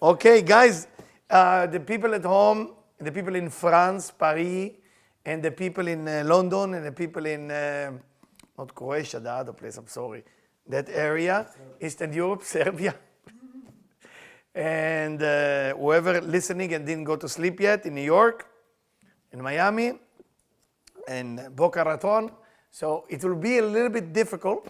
Okay, guys, the people at home, the people in France, Paris, and the people in London, and the people in, not Croatia, the other place, I'm sorry, that area, Eastern Europe, Serbia, and whoever listening and didn't go to sleep yet in New York, in Miami, and Boca Raton. So it will be a little bit difficult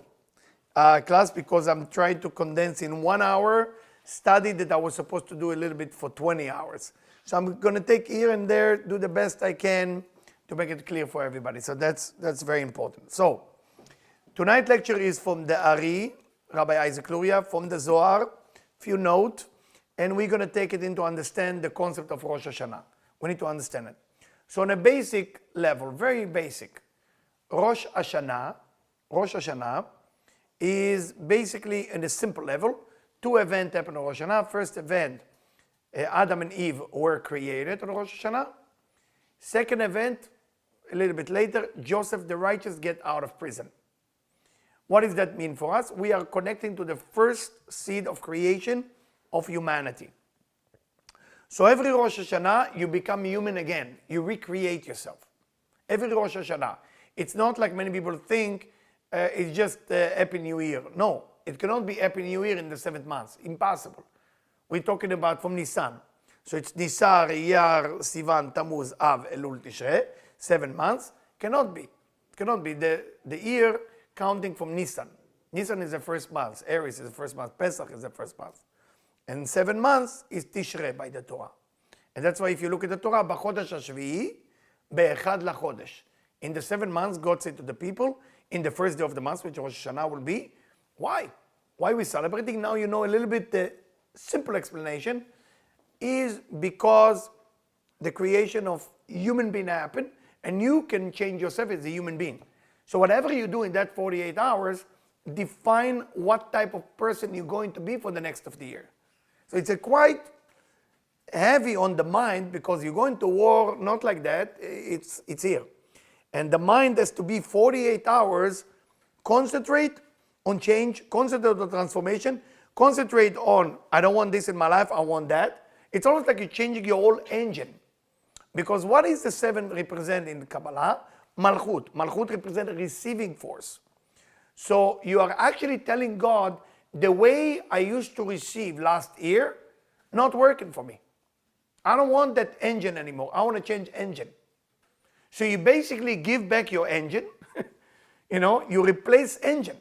class because I'm trying to condense in 1 hour study that I was supposed to do a little bit for 20 hours. So I'm going to take here and there, do the best I can to make it clear for everybody. So that's very important. So tonight's lecture is from the Ari, Rabbi Isaac Luria, from the Zohar, few notes, and we're going to take it into understand the concept of Rosh Hashanah. We need to understand it. So on a basic level, very basic, Rosh Hashanah is basically in a simple level. 2 events happen on Rosh Hashanah. First event, Adam and Eve were created on Rosh Hashanah. Second event, a little bit later, Joseph the righteous get out of prison. What does that mean for us? We are connecting to the first seed of creation of humanity. So every Rosh Hashanah, you become human again. You recreate yourself. Every Rosh Hashanah. It's not like many people think it's just Happy New Year. No. It cannot be Happy New Year in the 7th month. Impossible. We're talking about from Nisan. So it's Nisar, Iyar, Sivan, Tammuz, Av, Elul, Tishrei. 7 months. Cannot be. It cannot be. The year counting from Nisan. Nisan is the first month. Aries is the first month. Pesach is the first month. And 7 months is Tishrei by the Torah. And that's why if you look at the Torah, B'chodesh HaShvi'i, Be'echad LaChodesh. In the 7 months, God said to the people, in the first day of the month, which Rosh Hashanah will be, why? Why are we celebrating? Now you know a little bit the simple explanation is because the creation of human being happened and you can change yourself as a human being. So whatever you do in that 48 hours, define what type of person you're going to be for the next of the year. So it's a quite heavy on the mind because you're going to war, not like that, it's here. And the mind has to be 48 hours, concentrate on change, concentrate on transformation, concentrate on, I don't want this in my life, I want that. It's almost like you're changing your whole engine. Because what is the 7 represent in Kabbalah? Malchut. Malchut represents a receiving force. So you are actually telling God, the way I used to receive last year, not working for me. I don't want that engine anymore. I want to change engine. So you basically give back your engine, you replace engine.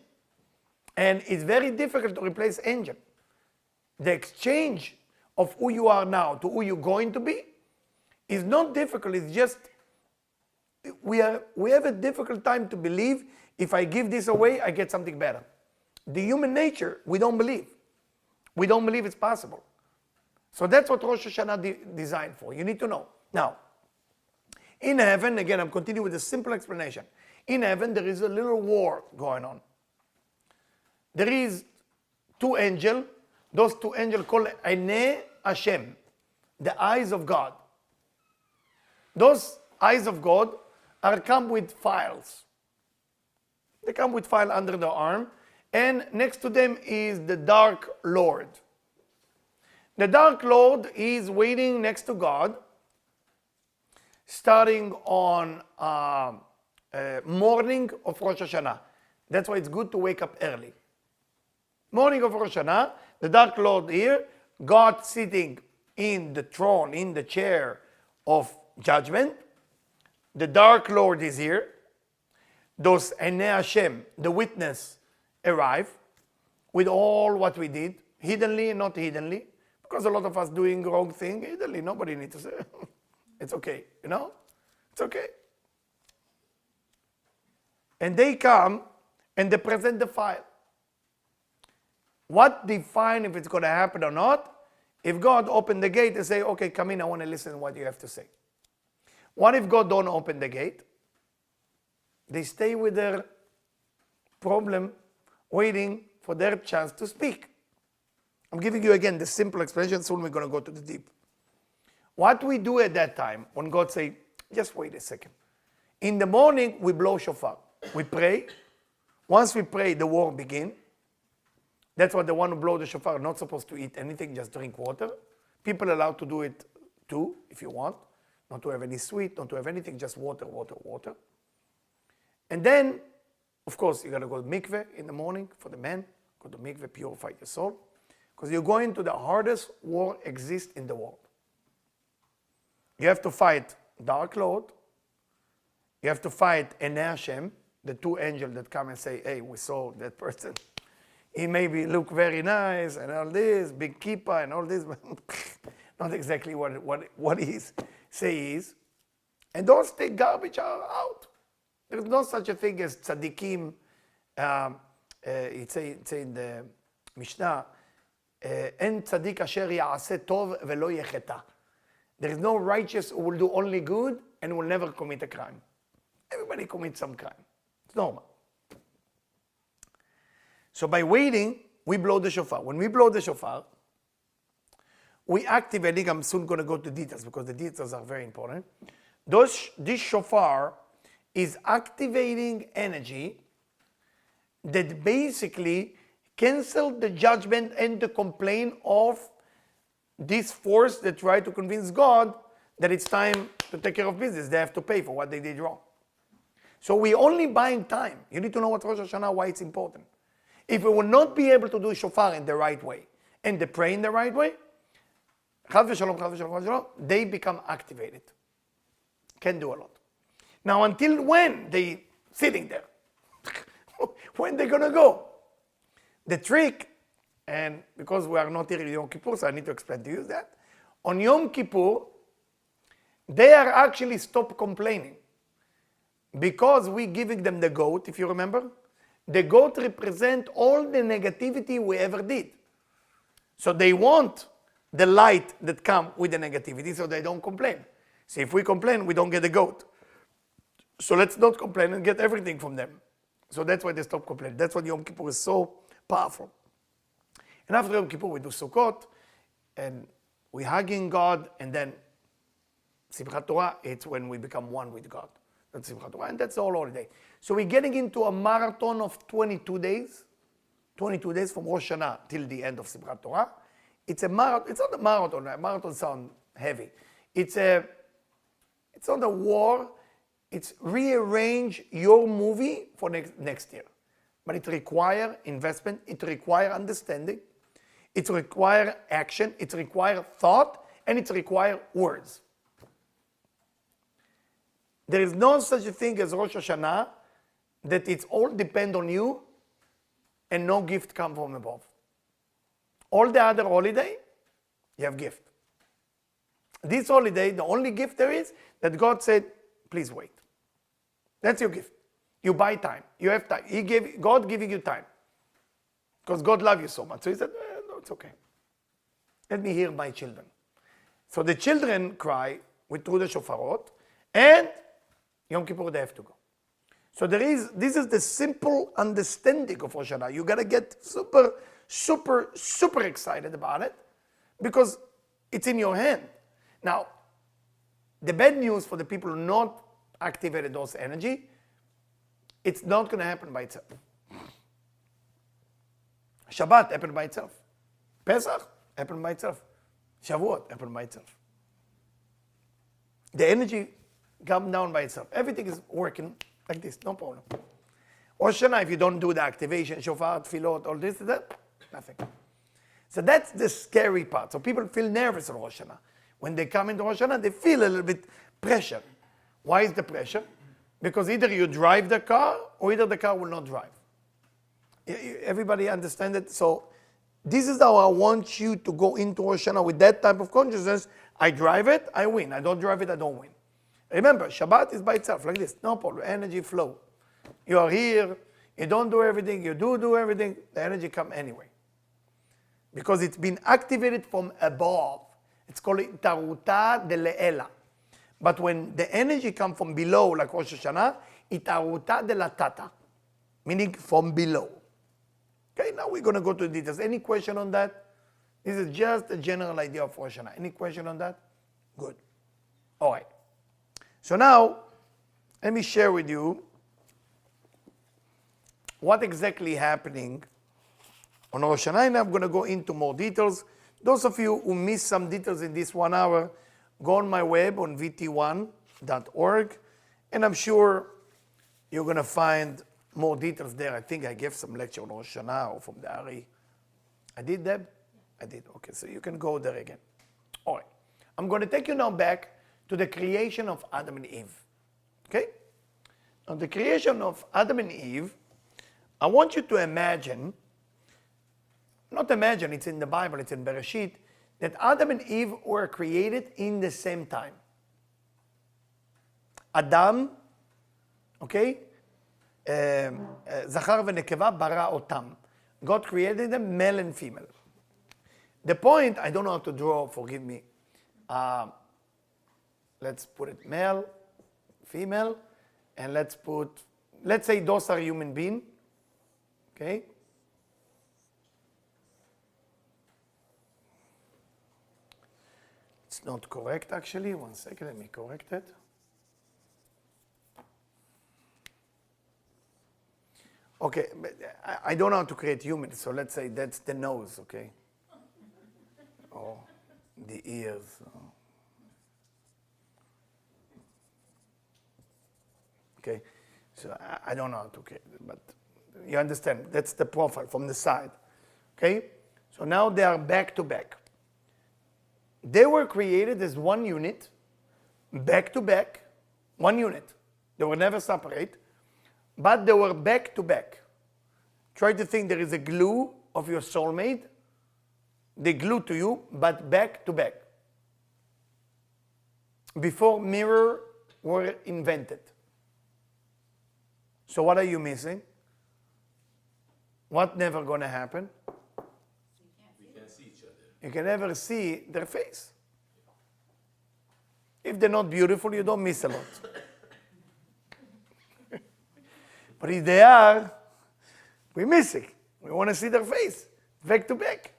And it's very difficult to replace engine. The exchange of who you are now to who you're going to be is not difficult. It's just we have a difficult time to believe if I give this away, I get something better. The human nature, we don't believe. We don't believe it's possible. So that's what Rosh Hashanah designed for. You need to know. Now, in heaven, again, I'm continuing with a simple explanation. In heaven, there is a little war going on. There is 2 angels. Those 2 angels called Einei Hashem, the eyes of God. Those eyes of God are come with files. They come with file under the arm, and next to them is the Dark Lord. The Dark Lord is waiting next to God, starting on morning of Rosh Hashanah. That's why it's good to wake up early. Morning of Rosh Hashanah, the Dark Lord here, God sitting in the throne, in the chair of judgment. The Dark Lord is here. Those Einei Hashem, the witness, arrive with all what we did, hiddenly and not hiddenly, because a lot of us doing wrong thing, hiddenly, nobody needs to say, it's okay, it's okay. And they come and they present the file. What define if it's going to happen or not? If God opened the gate and say, okay, come in, I want to listen to what you have to say. What if God don't open the gate? They stay with their problem, waiting for their chance to speak. I'm giving you again the simple explanation, soon we're going to go to the deep. What we do at that time, when God say, just wait a second. In the morning, we blow shofar. We pray. Once we pray, the war begins. That's why the one who blow the shofar are not supposed to eat anything, just drink water. People are allowed to do it too, if you want. Not to have any sweet, not to have anything, just water, water, water. And then, of course, you got to go to mikveh in the morning for the men. Go to mikveh, purify your soul. Because you're going to the hardest war exists in the world. You have to fight Dark Lord. You have to fight Enei Hashem, the two angels that come and say, hey, we saw that person. He maybe look very nice and all this, big kippah and all this, but not exactly what he say he is. And those take garbage are out. There's no such a thing as tzaddikim. It's in the Mishnah, En tzaddik asher ya'aseh tov velo yecheta. There is no righteous who will do only good and will never commit a crime. Everybody commits some crime. It's normal. So by waiting, we blow the shofar. When we blow the shofar, we activate, I'm soon going to go to details because the details are very important. This shofar is activating energy that basically cancel the judgment and the complaint of this force that try to convince God that it's time to take care of business. They have to pay for what they did wrong. So we're only buying time. You need to know what Rosh Hashanah, why it's important. If we will not be able to do shofar in the right way and they pray in the right way, chas v'shalom, chas v'shalom, chas v'shalom, they become activated. Can do a lot. Now, until when they sitting there? When they gonna go? The trick, and because we are not here in Yom Kippur, so I need to explain to you that, on Yom Kippur, they are actually stop complaining. Because we giving them the goat, if you remember, the goat represent all the negativity we ever did. So they want the light that come with the negativity, so they don't complain. See, if we complain, we don't get the goat. So let's not complain and get everything from them. So that's why they stop complaining. That's why Yom Kippur is so powerful. And after Yom Kippur, we do Sukkot, and we hugging God, and then Simchat Torah, it's when we become one with God. That's Simchat Torah, and that's all holiday. So we're getting into a marathon of 22 days. 22 days from Rosh Hashanah till the end of Simchat Torah. It's a marathon. It's not a marathon. A marathon sounds heavy. It's not a war. It's rearrange your movie for next year. But it requires investment. It requires understanding. It requires action. It requires thought. And it requires words. There is no such a thing as Rosh Hashanah that it's all depend on you and no gift come from above. All the other holiday, you have gift. This holiday, the only gift there is that God said, please wait. That's your gift. You buy time. You have time. God giving you time. Because God loves you so much. So he said, no, it's okay. Let me hear my children. So the children cry through the shofarot, and Yom Kippur they have to go. So this is the simple understanding of Rosh Hashanah. You got to get super, super, super excited about it because it's in your hand. Now, the bad news for the people who not activated those energy, it's not going to happen by itself. Shabbat happened by itself. Pesach happened by itself. Shavuot happened by itself. The energy come down by itself. Everything is working like this, no problem. Rosh Hashanah, if you don't do the activation, shofar, tefillot, all this, that, nothing. So that's the scary part. So people feel nervous in Rosh Hashanah. When they come into Rosh Hashanah, they feel a little bit pressure. Why is the pressure? Because either you drive the car or either the car will not drive. Everybody understand it? So this is how I want you to go into Rosh Hashanah with that type of consciousness. I drive it, I win. I don't drive it, I don't win. Remember, Shabbat is by itself, like this. No problem. Energy flow. You are here. You don't do everything. You do everything. The energy come anyway. Because it's been activated from above. It's called Taruta de Le'ela. But when the energy come from below, like Rosh Hashanah, Taruta de la Tata. Meaning from below. Okay, now we're going to go to the details. Any question on that? This is just a general idea of Rosh Hashanah. Any question on that? Good. All right. So now, let me share with you what exactly happening on Rosh Hashanah. I'm going to go into more details Those of you who missed some details in this 1 hour, go on my web on vt1.org, and I'm sure you're going to find more details there. I think I gave some lecture on Rosh Hashanah or from the Ari. I did, Deb? I did. Okay, so you can go there again. All right. I'm going to take you now back to the creation of Adam and Eve. Okay? On the creation of Adam and Eve, I want you to imagine, not imagine, it's in the Bible, it's in Bereshit, that Adam and Eve were created in the same time. Adam, okay? Zachar v'nekeva bara otam. God created them, male and female. The point, I don't know how to draw, forgive me. Let's put it male, female, and let's say those are human beings, okay? It's not correct actually, 1 second, let me correct it. Okay, but I don't know how to create humans, so let's say that's the nose, okay? Or the ears. Okay, so I don't know how to create it, but you understand, that's the profile from the side, okay? So now they are back to back. They were created as one unit, back to back, one unit. They were never separate, but they were back to back. Try to think there is a glue of your soulmate, they glue to you, but back to back. Before mirror were invented. So what are you missing? What never gonna happen? We can't see each other. You can never see their face. If they're not beautiful, you don't miss a lot. But if they are, we miss it. We want to see their face, back to back.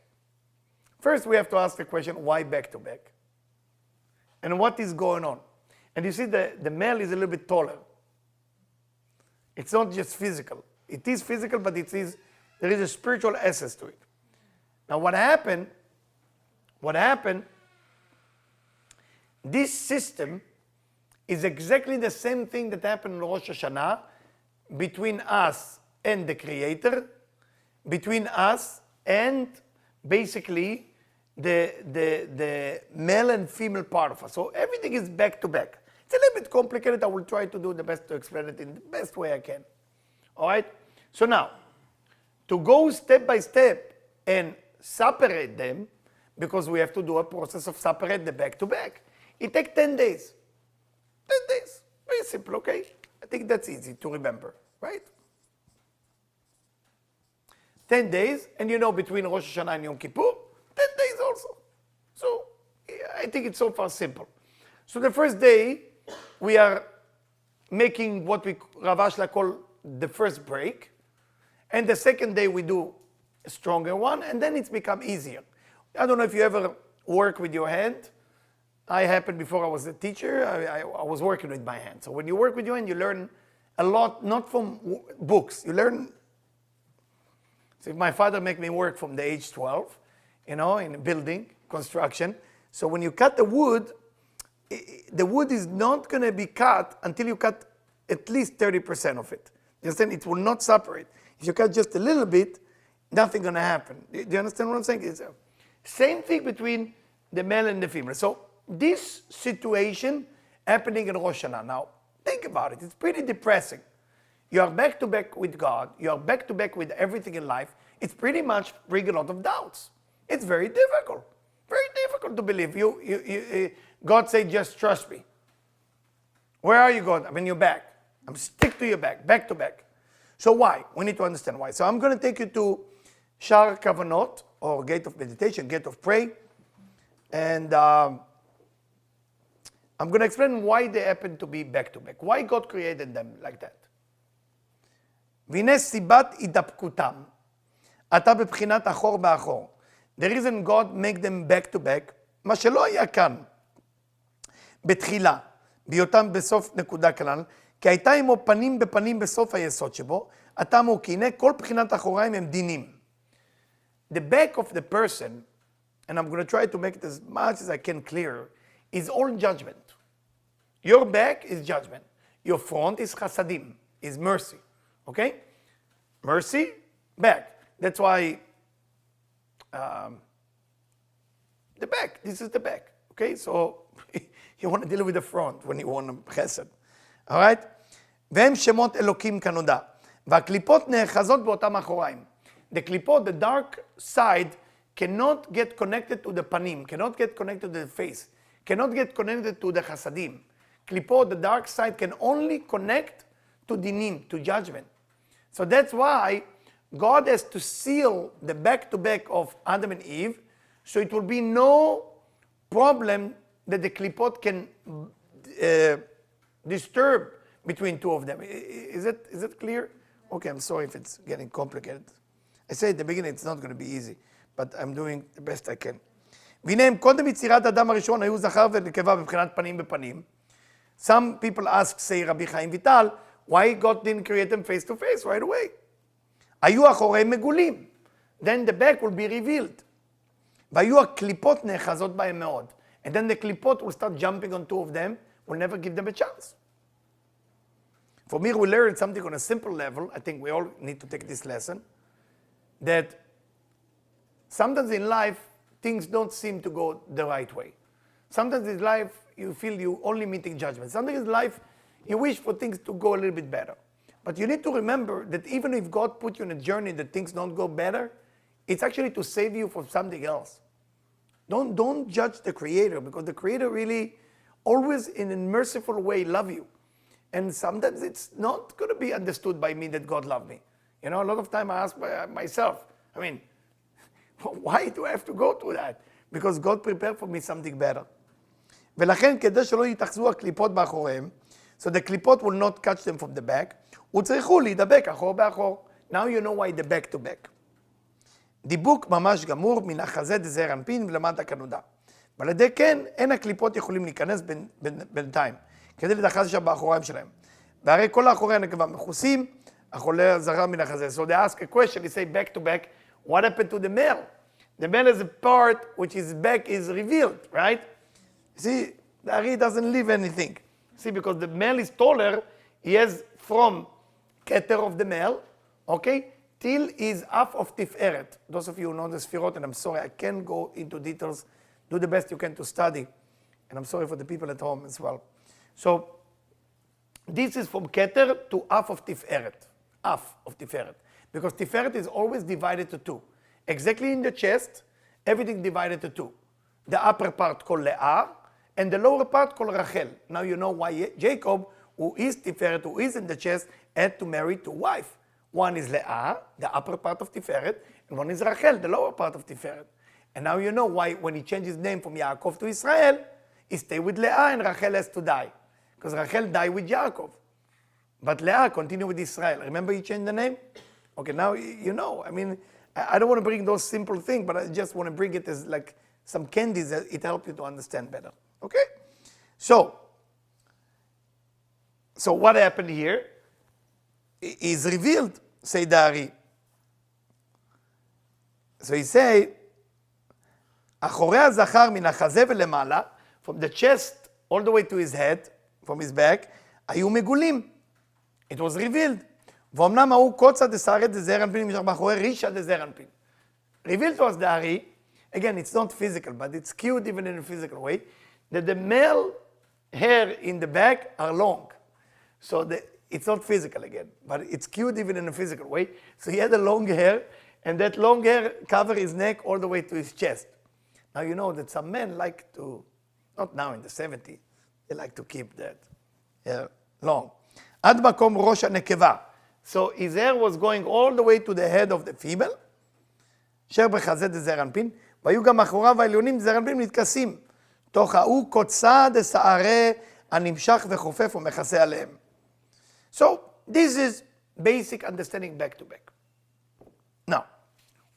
First, we have to ask the question, why back to back? And what is going on? And you see the male is a little bit taller. It's not just physical. It is physical, but there is a spiritual essence to it. Now what happened, this system is exactly the same thing that happened in Rosh Hashanah between us and the Creator, between us and basically the male and female part of us. So everything is back to back. It's a little bit complicated. I will try to do the best to explain it in the best way I can. All right? So now, to go step by step and separate them, because we have to do a process of separate the back to back, it takes 10 days. 10 days. Very simple, okay? I think that's easy to remember, right? 10 days, and you know between Rosh Hashanah and Yom Kippur, 10 days also. So I think it's so far simple. So the first day, we are making what Rav Ashla call the first break. And the second day we do a stronger one, and then it's become easier. I don't know if you ever work with your hand. I happened before I was a teacher, I was working with my hand. So when you work with your hand, you learn a lot, not from books. You learn. So my father made me work from the age 12, in building, construction. So when you cut the wood is not going to be cut until you cut at least 30% of it. You understand? It will not separate. If you cut just a little bit, nothing going to happen. Do you understand what I'm saying? It's same thing between the male and the female. So this situation happening in Rosh Hashanah. Now, think about it. It's pretty depressing. You are back to back with God. You are back to back with everything in life. It's pretty much bringing a lot of doubts. It's very difficult. Very difficult to believe. God said, just trust me. Where are you, God? I'm in your back. I'm stick to your back to back. So why? We need to understand why. So I'm going to take you to Shar Kavanot, or Gate of Meditation, Gate of Prayer. And I'm going to explain why they happen to be back to back. Why God created them like that. והנה סיבת הידפקותם, אתה בבחינת אחור באחור. The reason God make them back to back, מה שלא היה כאן, בתחילה, בהיותם בסוף נקודה כלל, כי הייתה עמו פנים בפנים בסוף היסוד שבו, אתה אמרו, כי הנה כל בחינת אחוריים הם דינים. The back of the person and I'm going to try to make it as much as I can clear, is all judgment. Your back is judgment. Your front is chasadim, is mercy. Okay? Mercy, back. That's why the back, this is the back. Okay? So you want to deal with the front when you want chesed. All right? והם שמות אלוקים כנודע. והקליפות נאחזות באותם אחוריים. The klipot, the dark side, cannot get connected to the panim, cannot get connected to the face, cannot get connected to the chasadim. Klipot, the dark side, can only connect to dinim, to judgment. So that's why God has to seal the back-to-back of Adam and Eve, so it will be no problem that the klipot can disturb between two of them. Is it clear? Okay, I'm sorry if it's getting complicated. I say at the beginning it's not going to be easy, but I'm doing the best I can. והנה הם קודם יצירת אדם הראשון היו זכר ונקבה בבחינת פנים בפנים. Some people ask, say רבי חיים ויטל, why God didn't create them face to face right away? היו אחוריהם מגולים. Then the back will be revealed. והיו הקליפות נאחזות בהם מאוד. And then the klipot will start jumping on two of them, will never give them a chance. For me, we learned something on a simple level. I think we all need to take this lesson. That sometimes in life, things don't seem to go the right way. Sometimes in life, you feel you're only meeting judgment. Sometimes in life, you wish for things to go a little bit better. But you need to remember that even if God put you on a journey that things don't go better, it's actually to save you from something else. Don't judge the Creator, because the Creator really always in a merciful way love you. And sometimes it's not going to be understood by me that God loved me. You know, a lot of time I ask myself, I mean, why do I have to go through that? Because God prepared for me something better. ולכן כדי שלא יתאחזו הקליפות באחוריהם, so the klipot will not catch them from the back, וצריכו להידבק אחור באחור. Now you know why the back to back. דיבוק ממש גמור מן החזה דזעיר אנפין ולמטה כנודע. ועל ידי כן, אין הקליפות יכולים להיכנס בינתיים, כדי לדחז שם באחוריים שלהם. והרי כל האחורי הנקבה מכוסים, החולה זרע מן החזה. So they ask a question, they say back to back, what happened to the male? The male is a part which his back is revealed, right? See, the Ari doesn't leave anything. See, because the male is taller, he has from keter of the male, okay, till is half of tiferet. Those of you who know the sfirot, and I'm sorry, I can't go into details. Do the best you can to study. And I'm sorry for the people at home as well. So, this is from keter to half of tiferet. Half of tiferet. Because tiferet is always divided to two. Exactly in the chest, everything divided to two. The upper part called Leah, and the lower part called Rachel. Now you know why Jacob, who is tiferet, who is in the chest, had to marry two wives. One is Leah, the upper part of tiferet, and one is Rachel, the lower part of tiferet. And now you know why when he changed his name from Yaakov to Israel, he stayed with Leah and Rachel has to die. Because Rachel died with Yaakov. But Leah continued with Israel. Remember he changed the name? Okay, now you know. I mean, I don't want to bring those simple things, but I just want to bring it as like some candies that it helps you to understand better. Okay? So what happened here is revealed, say Dari. So he say, אחורי הזכר מן החזה ולמעלה, from the chest all the way to his head, from his back, היו מגולים. It was revealed. ואומנם ההוא קוצה דשערי דזעיר אנפין נמשך מאחורי רישא דזעיר אנפין. Revealed to us Dari, again, it's not physical, but it's skewed even in a physical way, that the male hair in the back are long. So it's not physical again, but it's skewed even in a physical way. So he had a long hair, and that long hair covered his neck all the way to his chest. Now you know that some men like to, not now in the 70s, they like to keep that hair long. עד מקום ראש הנקבה. So his hair was going all the way to the head of the female, אשר בחזה דזעיר אנפין, והיו גם אחוריו העליונים דזעיר אנפין מתכסים, תוך ההוא קוצה דשערי הנמשך וחופף ומכסה עליהם. So this is basic understanding back to back. Now,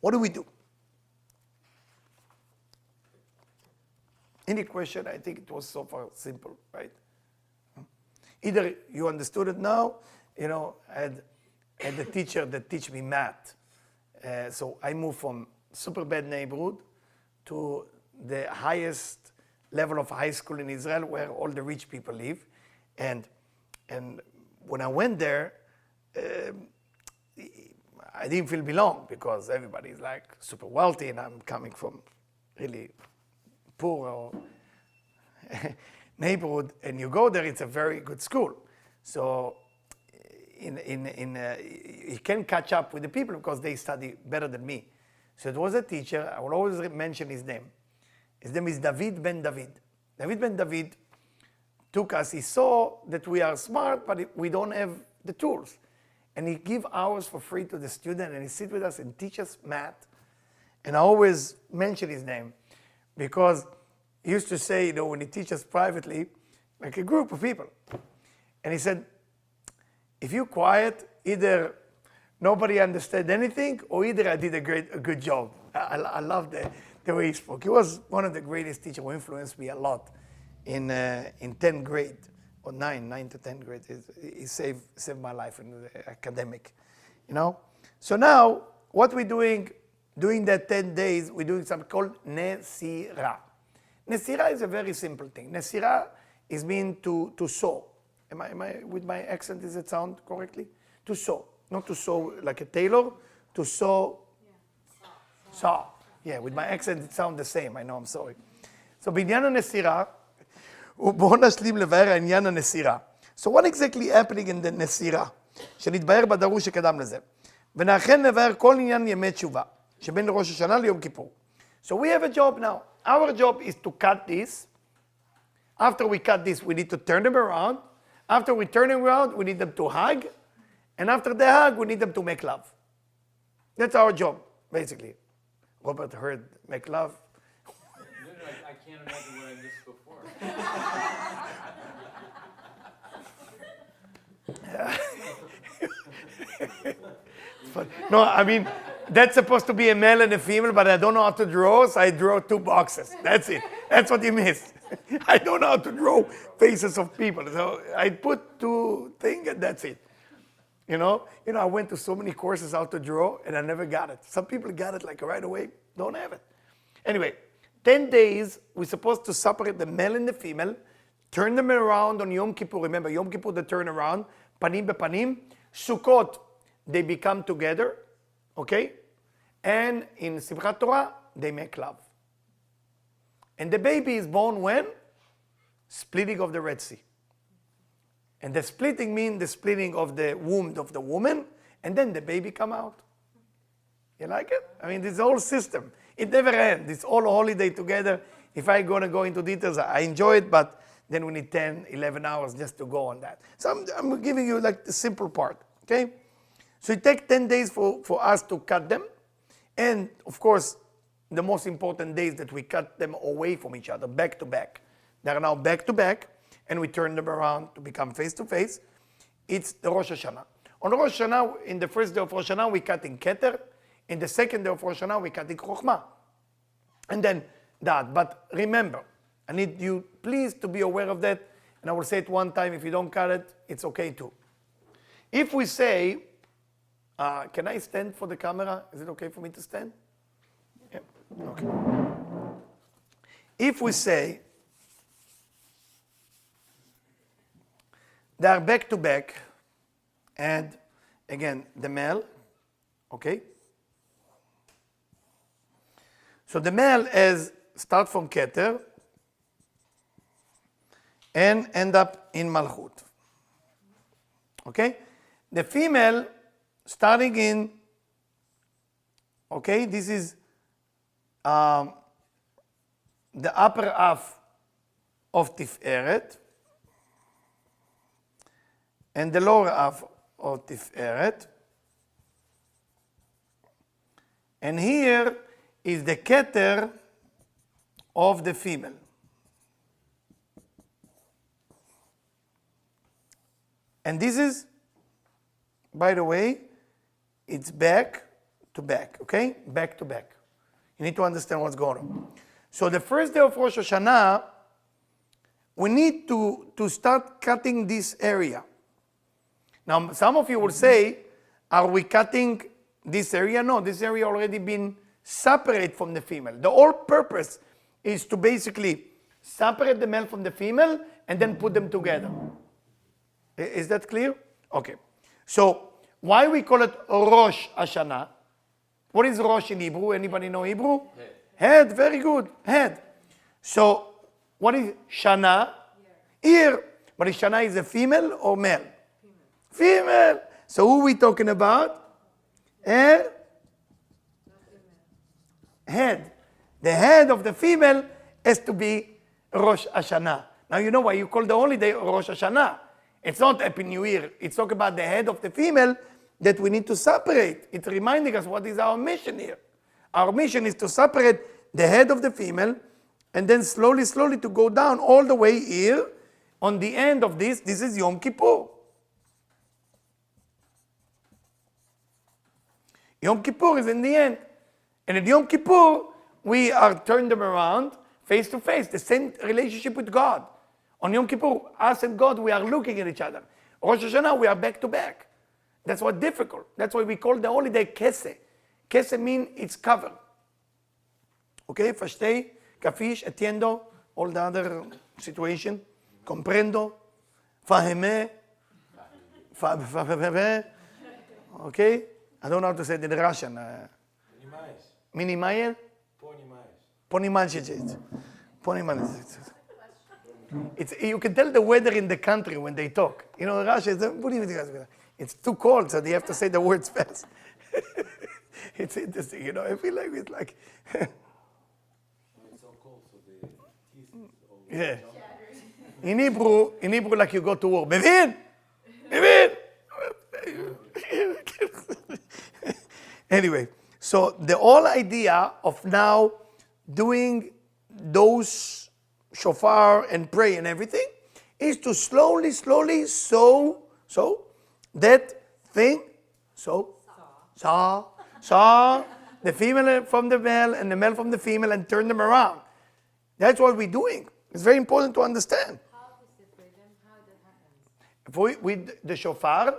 what do we do? Any question? I think it was so far simple, right? Either you understood it now, you know, I had a teacher that teach me math. So I moved from super bad neighborhood to the highest level of high school in Israel where all the rich people live. And when I went there, I didn't feel belong because everybody's like super wealthy and I'm coming from really poor or neighborhood. And you go there, it's a very good school. So you can catch up with the people because they study better than me. So it was a teacher, I will always mention his name. His name is David Ben David. David Ben David took us, he saw that we are smart, but we don't have the tools. And he give hours for free to the student and he sit with us and teach us math. And I always mention his name because he used to say, when he teaches privately, like a group of people. And he said, if you're quiet, either nobody understood anything or either I did a good job. I love the way he spoke. He was one of the greatest teachers who influenced me a lot in 10th grade. Or 9 to 10th grade, he saved my life in the academic, So now, what we're doing, during that 10 days, we're doing something called Nesira. Nesira is a very simple thing. Nesira is mean to sow. Am I with my accent, does it sound correctly? To sow. Not to sew like a tailor, to sew. Saw. Yeah, with my accent, it sounds the same. I know, I'm sorry. So, בעניין הנסירה, ובואו נשלים לבאר העניין הנסירה. So what exactly happening in the נסירה, שנתבהר בדרוש שקדם לזה. ונאכן לבאר כל עניין ימי תשובה, שבין ראש השנה ליום כיפור. So we have a job now. Our job is to cut this. After we cut this, we need to turn them around. After we turn them around, we need them to hug. And after the hug, we need them to make love. That's our job, basically. Robert heard make love. I can't imagine what I missed before. But, no, I mean, that's supposed to be a male and a female, but I don't know how to draw, so I draw 2 boxes. That's it. That's what you missed. I don't know how to draw faces of people, so I put 2 things and that's it. I went to so many courses how to draw, and I never got it. Some people got it like right away, don't have it. Anyway, 10 days, we're supposed to separate the male and the female, turn them around on Yom Kippur. Remember, Yom Kippur, they turn around, panim bepanim. Sukkot, they become together, okay? And in Simchat Torah, they make love. And the baby is born when? Splitting of the Red Sea. And the splitting means the splitting of the womb of the woman, and then the baby come out. You like it? I mean, this whole system. It never ends. It's all holiday together. If I'm going to go into details, I enjoy it, but then we need 10, 11 hours just to go on that. So I'm giving you like the simple part, okay? So it takes 10 days for us to cut them. And of course, the most important days that we cut them away from each other, back to back. They are now back to back, and we turn them around to become face to face. It's the Rosh Hashanah. On Rosh Hashanah, in the first day of Rosh Hashanah, we cut in Keter. In the second day of Rosh Hashanah, we cut in Chokhmah. And then that. But remember, I need you please to be aware of that. And I will say it one time, if you don't cut it, it's okay too. If we say, can I stand for the camera? Is it okay for me to stand? Yeah, okay. If we say, they are back to back, and again, the male, okay? So the male start from Keter and end up in Malchut, okay? The female starting in, okay, this is the upper half of Tiferet, and the lower half of Tiferet. And here is the Keter of the female. And this is, by the way, it's back to back, okay? Back to back. You need to understand what's going on. So the first day of Rosh Hashanah, we need to start cutting this area. Now, some of you will say, are we cutting this area? No, this area already been separate from the female. The whole purpose is to basically separate the male from the female and then put them together. Is that clear? Okay. So why we call it Rosh Hashanah? What is Rosh in Hebrew? Anybody know Hebrew? Head. Very good. Head. So what is Shana? Ear. But is Shana is a female or male? Female. So who we talking about? Head. The head of the female has to be Rosh Hashanah. Now you know why you call the holiday Rosh Hashanah. It's not Happy New Year. It's talking about the head of the female that we need to separate. It's reminding us what is our mission here. Our mission is to separate the head of the female and then slowly to go down all the way here. On the end of this is Yom Kippur. Yom Kippur is in the end. And in Yom Kippur, we are turned them around face to face, the same relationship with God. On Yom Kippur, us and God, we are looking at each other. Rosh Hashanah, we are back to back. That's what's difficult. That's why we call the holiday Kese. Kese means it's covered. Okay, versteh, kafish, entiendo, all the other situation. Comprendo, faheme, okay? I don't know how to say it in Russian. Minimayer? Ponimayer. It's, you can tell the weather in the country when they talk. You know, Russia, it's too cold, so they have to say the words fast. It's interesting, you know, I feel like it's like... It's so cold, so the teeth is all yeah. In Hebrew, like you go to war. Mevin! Anyway, so the whole idea of now doing those shofar and pray and everything is to slowly sow that thing, saw the female from the male and the male from the female and turn them around. That's what we're doing. It's very important to understand. How to separate them? How that happens? With the shofar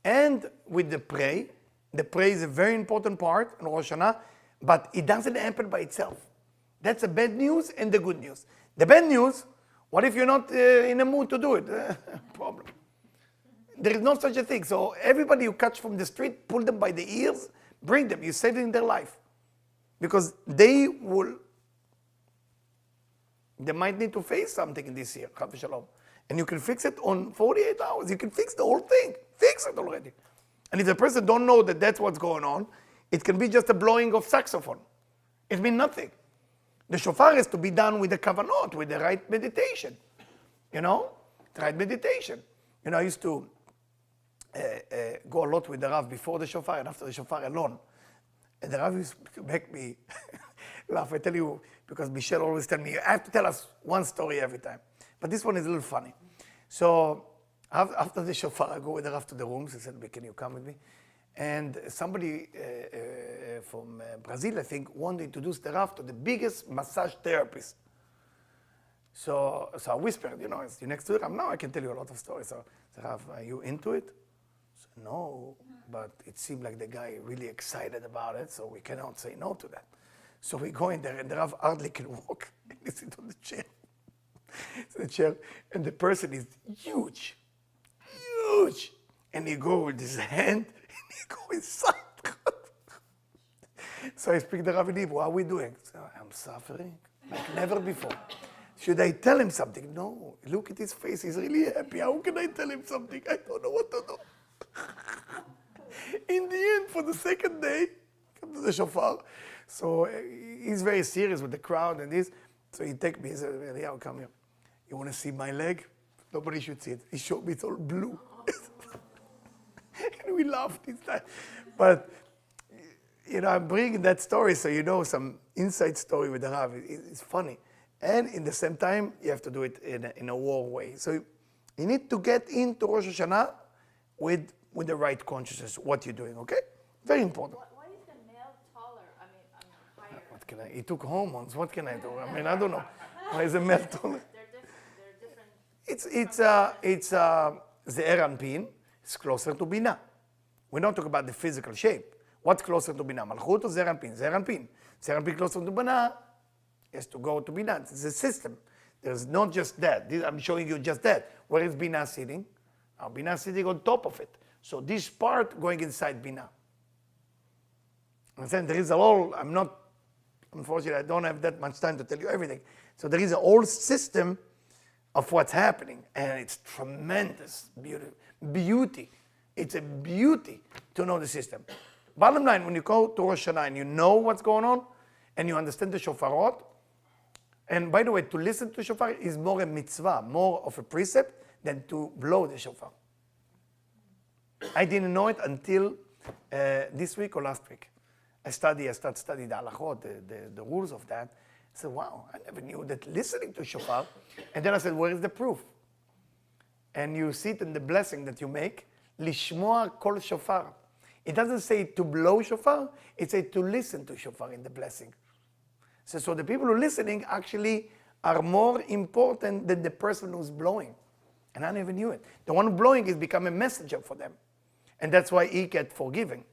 and with the pray. The pray is a very important part in Rosh Hashanah, but it doesn't happen by itself. That's the bad news and the good news. The bad news, what if you're not in a mood to do it? Problem. There is no such a thing. So everybody you catch from the street, pull them by the ears, bring them. You're saving their life. Because they might need to face something in this year, Chav Shalom. And you can fix it on 48 hours. You can fix the whole thing. Fix it already. And if the person don't know that that's what's going on, it can be just a blowing of saxophone. It means nothing. The shofar is to be done with the kavanot, with the right meditation. You know? The right meditation. You know, I used to go a lot with the Rav before the shofar and after the shofar alone. And the Rav used to make me laugh. I tell you, because Michelle always tell me, I have to tell us one story every time. But this one is a little funny. So after the shofar, I go with the Rav to the rooms. He said, can you come with me? And somebody from Brazil, I think, wanted to introduce the Rav to the biggest massage therapist. So I whispered, you know, it's next to the Rav. Now I can tell you a lot of stories. So the Rav, are you into it? I said, no, but it seemed like the guy really excited about it, so we cannot say no to that. So we go in there, and the Rav hardly can walk. And he sits on the chair. And the person is huge. And he go with his hand, and he go inside. So I speak the Rav in Hebrew, how are we doing? So, I'm suffering like never before. Should I tell him something? No, look at his face, he's really happy. How can I tell him something? I don't know what to do. In the end, for the second day, come to the shofar. So he's very serious with the crowd and this. So he take me, he said, Eliyahu, come here. You want to see my leg? Nobody should see it. He showed me it's all blue. And we laughed this time. But, you know, I'm bringing that story so you know some inside story with the Rav. It's funny. And in the same time, you have to do it in a war way. So you need to get into Rosh Hashanah with the right consciousness, what you're doing, okay? Very important. Why is the male taller? I mean, higher. What can I? He took hormones. What can I do? I mean, I don't know. Why is a male taller? They're different. It's Ze'er Anpin. It's closer to Binah. We're not talking about the physical shape. What's closer to Binah? Malchut or Zeir Anpin? Zeir Anpin. Zeir Anpin closer to Binah is to go to Binah. It's a system. There's not just that. I'm showing you just that. Where is Binah sitting? Binah sitting on top of it. So this part going inside Binah. And then there is a whole, unfortunately, I don't have that much time to tell you everything. So there is a whole system of what's happening, and it's tremendous beauty. It's a beauty to know the system. Bottom line, when you go to Rosh Hashanah and you know what's going on, and you understand the shofarot, and by the way, to listen to shofar is more a mitzvah, more of a precept than to blow the shofar. I didn't know it until this week or last week. I started studying the halachot, the rules of that. I said, wow, I never knew that listening to shofar. And then I said, where is the proof? And you see it in the blessing that you make, lishmoa kol shofar. It doesn't say to blow shofar, it says to listen to shofar in the blessing. So the people who are listening actually are more important than the person who's blowing. And I never knew it. The one blowing is become a messenger for them. And that's why he get forgiven.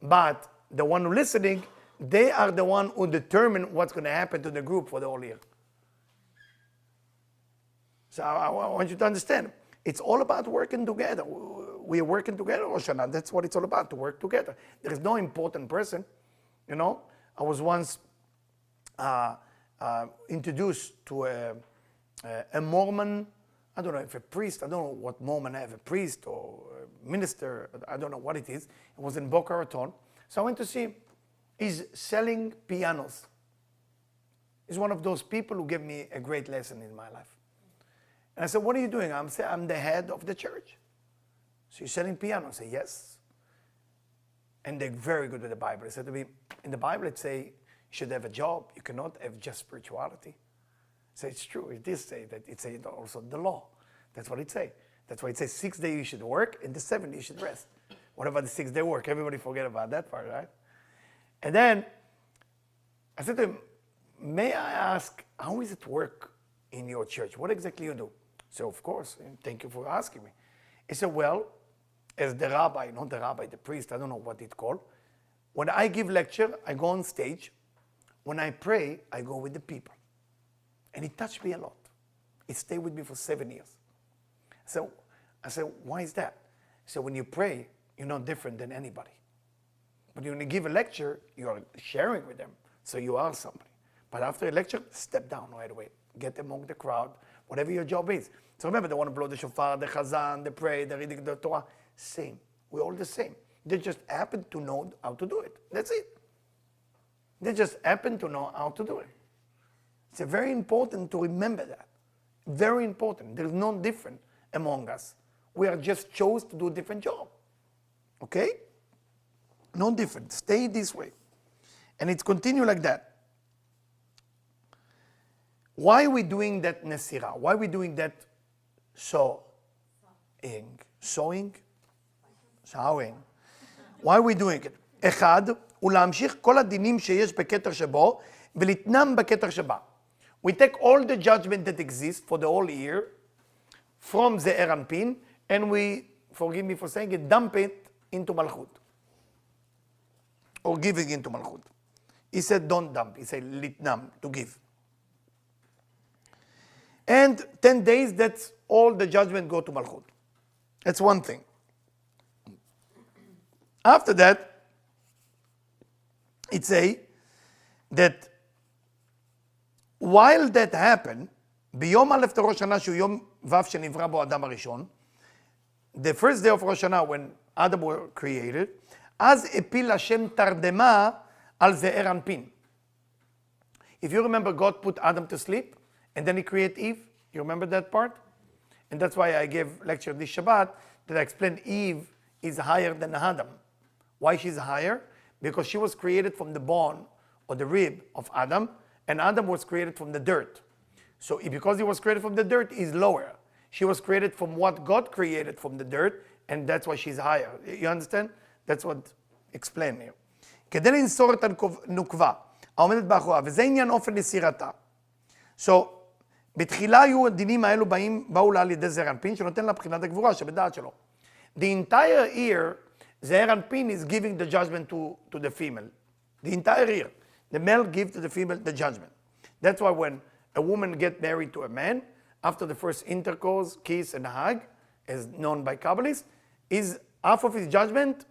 But the one who listening, they are the one who determine what's going to happen to the group for the whole year. So I want you to understand, it's all about working together. We are working together, Rosh Hashanah. That's what it's all about, to work together. There is no important person. You know, I was once introduced to a Mormon, I don't know if a priest, I don't know what Mormon have, a priest or a minister, I don't know what it is. It was in Boca Raton. So I went to see him. He's selling pianos. He's one of those people who gave me a great lesson in my life. And I said, what are you doing? I'm the head of the church. So you're selling pianos? I said, yes. And they're very good with the Bible. They said to me, in the Bible it say you should have a job. You cannot have just spirituality. So it's true. It does say that. It says also the law. That's what it says. That's why it says 6 days you should work, and the 7th you should rest. What about the 6-day work? Everybody forget about that part, right? And then I said to him, may I ask, how is it work in your church? What exactly you do? So of course, thank you for asking me. He said, well, as the rabbi, not the rabbi, the priest, I don't know what it's called. When I give lecture, I go on stage. When I pray, I go with the people. And it touched me a lot. It stayed with me for 7 years. So I said, why is that? So when you pray, you're not different than anybody. But when you give a lecture, you're sharing with them. So you are somebody. But after a lecture, step down right away. Get among the crowd, whatever your job is. So remember, they want to blow the shofar, the chazan, the pray, the reading the Torah. Same. We're all the same. They just happen to know how to do it. That's it. They just happen to know how to do it. It's very important to remember that. Very important. There's no different among us. We are just chose to do a different job. Okay? No different. Stay this way. And it's continue like that. Why are we doing that nesira? Why are we doing that sowing? Sowing? Why are we doing it? אחד, הוא להמשיך כל הדינים שיש בכתר שבו, ולתנם בכתר שבה. We take all the judgment that exists for the whole year from the Zeir Anpin, and we, forgive me for saying it, dump it into Malchut. Or giving into Malchut. He said don't dump, he said litnam, to give. And 10 days, that's all the judgment go to Malchut. That's one thing. After that, it say that while that happened, ביום א' לראש השנה שהוא יום ו' שנברא בו האדם הראשון, the first day of Rosh Hashanah when Adam was created, אז הפיל השם תרדמה על זעיר אנפין. If you remember, God put Adam to sleep, and then he created Eve. You remember that part? And that's why I gave lecture this Shabbat that I explained Eve is higher than Adam. Why she's higher? Because she was created from the bone or the rib of Adam, and Adam was created from the dirt. So because he was created from the dirt, he's lower. She was created from what God created from the dirt, and that's why she's higher. You understand? That's what explained here. כדי לנסור את הנוקבה העומדת באחוריה, וזה עניין אופן נסירתה. So, בתחילה היו הדינים האלו באו לה על ידי זעיר אנפין, שנותן לה בחינת הגבורה שבדעת שלו. The entire year, Ze'er Anpin is giving the judgment to the female. The entire year. The male gives to the female the judgment. That's why when a woman gets married to a man, after the first intercourse, kiss, and hug, as known by Kabbalists, is half of his judgment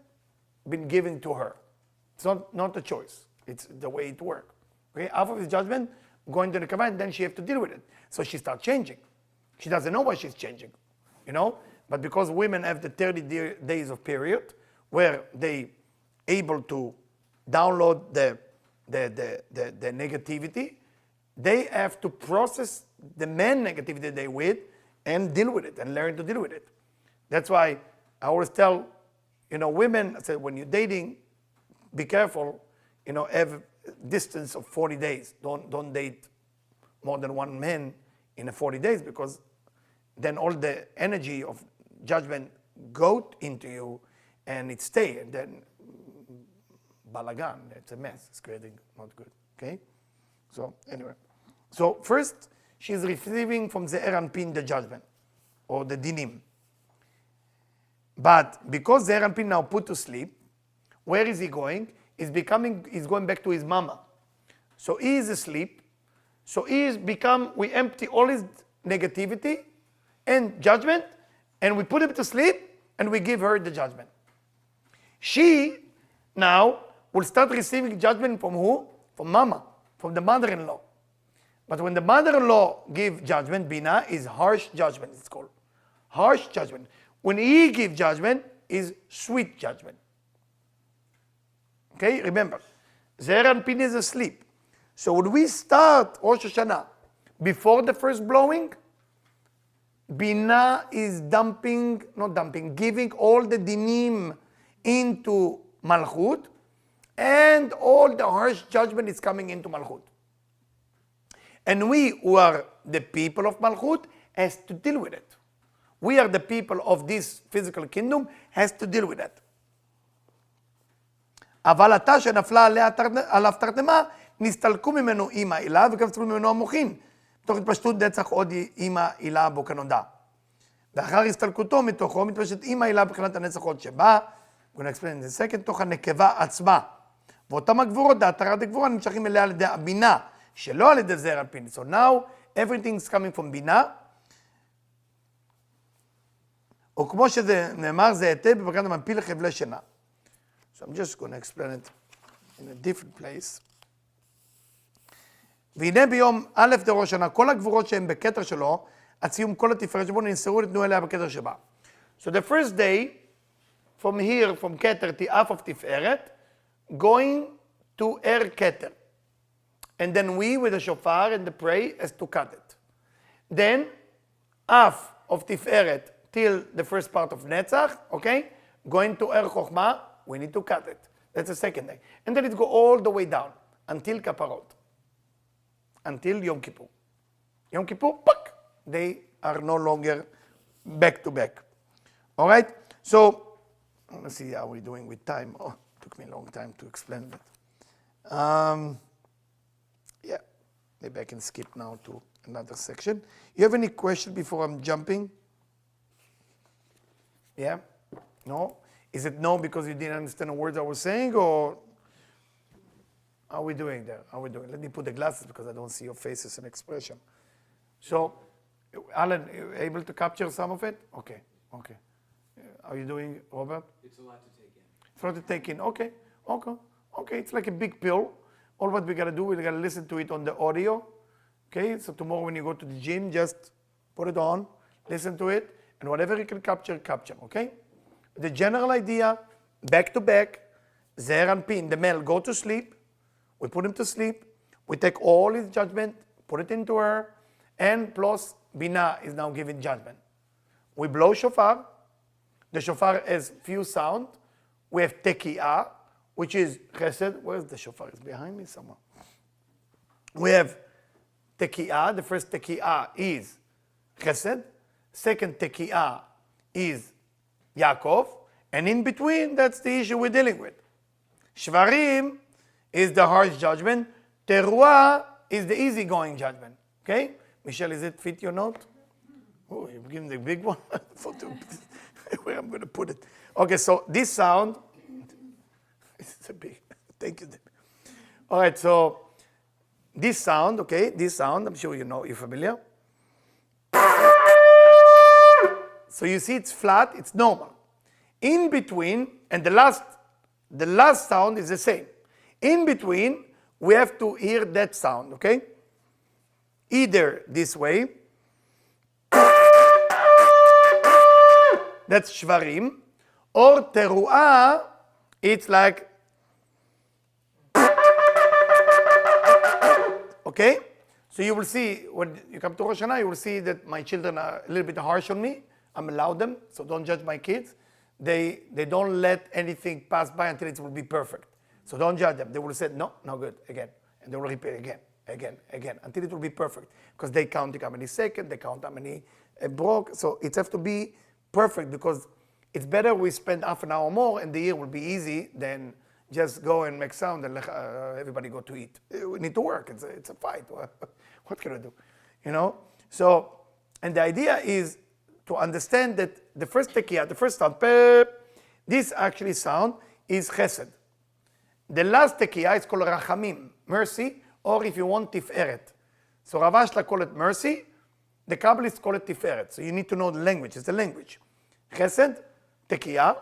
been given to her. It's not a choice. It's the way it works. Okay? Half of his judgment going to the command, then she has to deal with it. So she starts changing. She doesn't know why she's changing, But because women have the 30 days of period where they able to download the negativity, they have to process the man negativity they with and deal with it and learn to deal with it. That's why I always tell, women, I say, when you're dating, be careful, have distance of 40 days. Don't date more than one man in 40 days, because then all the energy of judgment go into you and it stay, and then balagan, it's a mess, it's creating not good, okay? So anyway, so first she's receiving from the Anpin the judgment, or the dinim. But because the Anpin now put to sleep, where is he going? He's going back to his mama. So he is asleep. So we empty all his negativity and judgment, and we put him to sleep, and we give her the judgment. She now will start receiving judgment from who? From mama, from the mother-in-law. But when the mother-in-law gives judgment, Bina is harsh judgment, it's called. Harsh judgment. When he gives judgment, is sweet judgment. Okay, remember, Ze'er Anpin is asleep. So when we start Rosh Hashanah, before the first blowing, Bina is giving all the dinim into Malchut, and all the harsh judgment is coming into Malchut. And we, who are the people of Malchut, has to deal with it. We are the people of this physical kingdom, has to deal with it. אבל עתה שנפלה עליו תרדמה, נסתלקו ממנו אמא הילה וקפצו ממנו המוחין. תוך התפשטות נצח עוד אמא הילה בו כנודע. ואחר הסתלקותו מתוכו מתפשט אמא הילה בחינת הנצח עוד שבא, we're going to explain in a second, תוך הנקבה עצמה. ואותם הגבורות, דעתרת הגבורה, נמשכים אליה על ידי הבינה, שלא על ידי זעיר אנפין. So now everything is coming from בינה, או כמו שזה נאמר, זה היטב בברכת המפיל לחבלי שינה. So I'm just going to explain it in a different place. והנה ביום א' דראש שנה, כל הגבורות שהן בכתר שלו, עד סיום כל התפארת שבו נמסרו לתנועה אליה בכתר שבה. So the first day, from here, from Keter, the half of Tiferet, going to Keter. And then we, with the shofar and the pray, has to cut it. Then, half of Tiferet till the first part of Netzach, okay? Going to Chochmah, we need to cut it. That's the second day. And then it go all the way down until Kaparot. Until Yom Kippur. Yom Kippur, pak, they are no longer back to back. All right? So, let's see how we're doing with time. Oh, it took me a long time to explain that. Yeah, maybe I can skip now to another section. You have any question before I'm jumping? Yeah? No? Is it no because you didn't understand the words I was saying, or how are we doing there? How are we doing? Let me put the glasses because I don't see your faces and expression. So, Alan, you able to capture some of it? Okay, okay. How are you doing, Robert? It's a lot to take in. It's a lot to take in. Okay, okay, okay. It's like a big pill. All what we gotta do, we gotta listen to it on the audio. Okay, so tomorrow when you go to the gym, just put it on, listen to it, and whatever you can capture, capture. Okay. The general idea, back to back, Ze'er Anpin, the male, go to sleep. We put him to sleep. We take all his judgment, put it into her, and plus Bina is now giving judgment. We blow shofar. The shofar has few sound. We have tekiah, which is chesed. Where's the shofar? It's behind me somewhere. We have tekiah. The first tekiah is chesed. Second tekiah is Yaakov. And in between, that's the issue we're dealing with. Shvarim is the harsh judgment. Teruah is the easygoing judgment. Okay? Michelle, is it fit your note? Oh, you're giving the big one? where I'm going to put it. Okay, so this sound, it's a big, thank you. All right, so this sound, okay, this sound, I'm sure you know, you're familiar. So you see it's flat, it's normal. In between, and the last sound is the same. In between, we have to hear that sound, okay? Either this way, that's shvarim, or teruah, it's like, okay? So you will see, when you come to Rosh Hashanah, you will see that my children are a little bit harsh on me. I'm allowed them, so don't judge my kids. They don't let anything pass by until it will be perfect. So don't judge them. They will say, no, no good, again. And they will repeat again, until it will be perfect. Because they count how many seconds, they count how many broke. So it has to be perfect, because it's better we spend half an hour more and the year will be easy than just go and make sound and let everybody go to eat. We need to work, it's a fight. What can I do? You know? So, and the idea is to understand that the first tekiah, the first sound, this actually sound is chesed. The last tekiah is called rachamim, mercy, or if you want, tiferet. So Rav Ashla call it mercy, the Kabbalists call it tiferet. So you need to know the language, it's the language. Chesed, tekiah,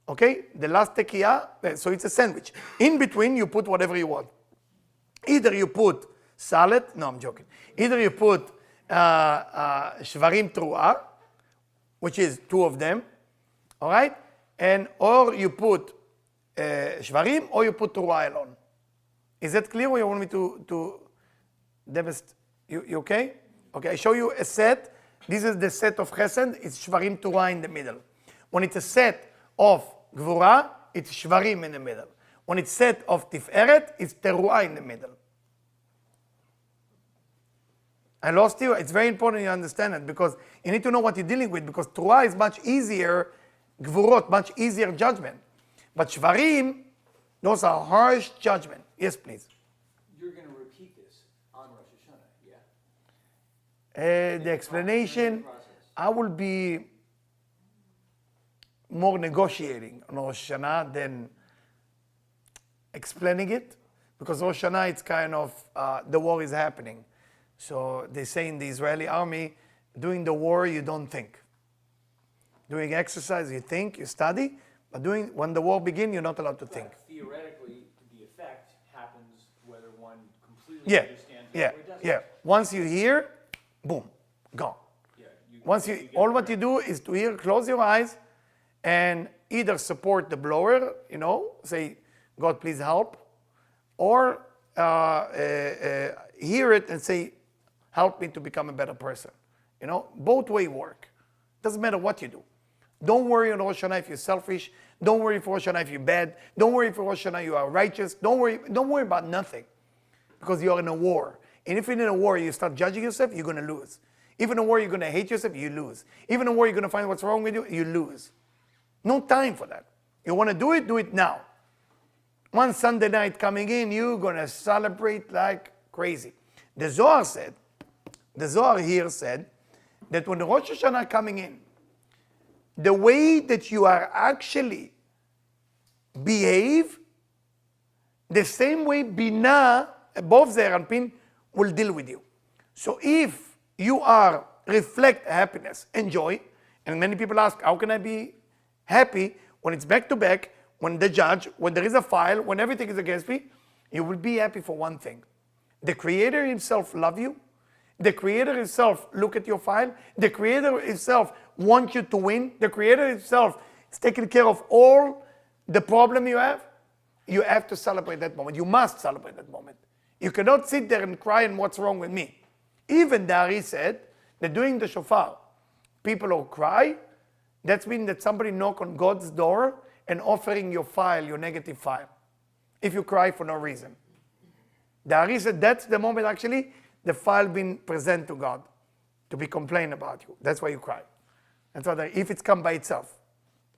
okay? The last tekiah, so it's a sandwich. In between, you put whatever you want. Either you put salad, no, I'm joking. Either you put shvarim teruah, which is two of them, all right? And or you put shvarim, or you put teruah alone. Is that clear, or you want me to demonstrate? You okay? Okay, I show you a set. This is the set of chesed. It's shvarim teruah in the middle. When it's a set of gvura, it's shvarim in the middle. When it's set of tiferet, it's teruah in the middle. I lost you. It's very important you understand it, because you need to know what you're dealing with, because teruah is much easier, gvurot, much easier judgment. But shvarim, those are harsh judgment. Yes, please. You're going to repeat this on Rosh Hashanah, yeah? The explanation, I will be more negotiating on Rosh Hashanah than explaining it, because Rosh Hashanah, it's kind of, the war is happening. So they say in the Israeli army, during the war, you don't think. During exercise, you think, you study, but when the war begins, you're not allowed to think. Theoretically, the effect happens whether one completely understands it or doesn't. Yeah. Once you hear, boom, gone. Yeah, Once you, all what you do is to hear, close your eyes, and either support the blower, you know, say, God, please help, or hear it and say, help me to become a better person. You know, both ways work. Doesn't matter what you do. Don't worry on Rosh Hashanah if you're selfish. Don't worry for Rosh Hashanah if you're bad. Don't worry for Rosh Hashanah you are righteous. Don't worry about nothing, because you are in a war. And if you're in a war, you start judging yourself, you're going to lose. If in a war you're going to hate yourself, you lose. Even in a war you're going to find what's wrong with you, you lose. No time for that. You want to do it now. One Sunday night coming in, you're going to celebrate like crazy. The Zohar here said that when the Rosh Hashanah coming in, the way that you are actually behave, the same way Binah, above Zeir Anpin, will deal with you. So if you are reflect happiness and joy, and many people ask, how can I be happy when it's back to back, when the judge, when there is a file, when everything is against me? You will be happy for one thing. The Creator himself love you. The Creator himself look at your file. The Creator himself wants you to win. The Creator himself is taking care of all the problem you have. You have to celebrate that moment. You must celebrate that moment. You cannot sit there and cry and what's wrong with me. Even the Ari said that during the shofar, people who cry, that means that somebody knock on God's door and offering your file, your negative file, if you cry for no reason. The Ari said that's the moment actually the file being present to God to be complained about you. That's why you cry. And so that if it's come by itself,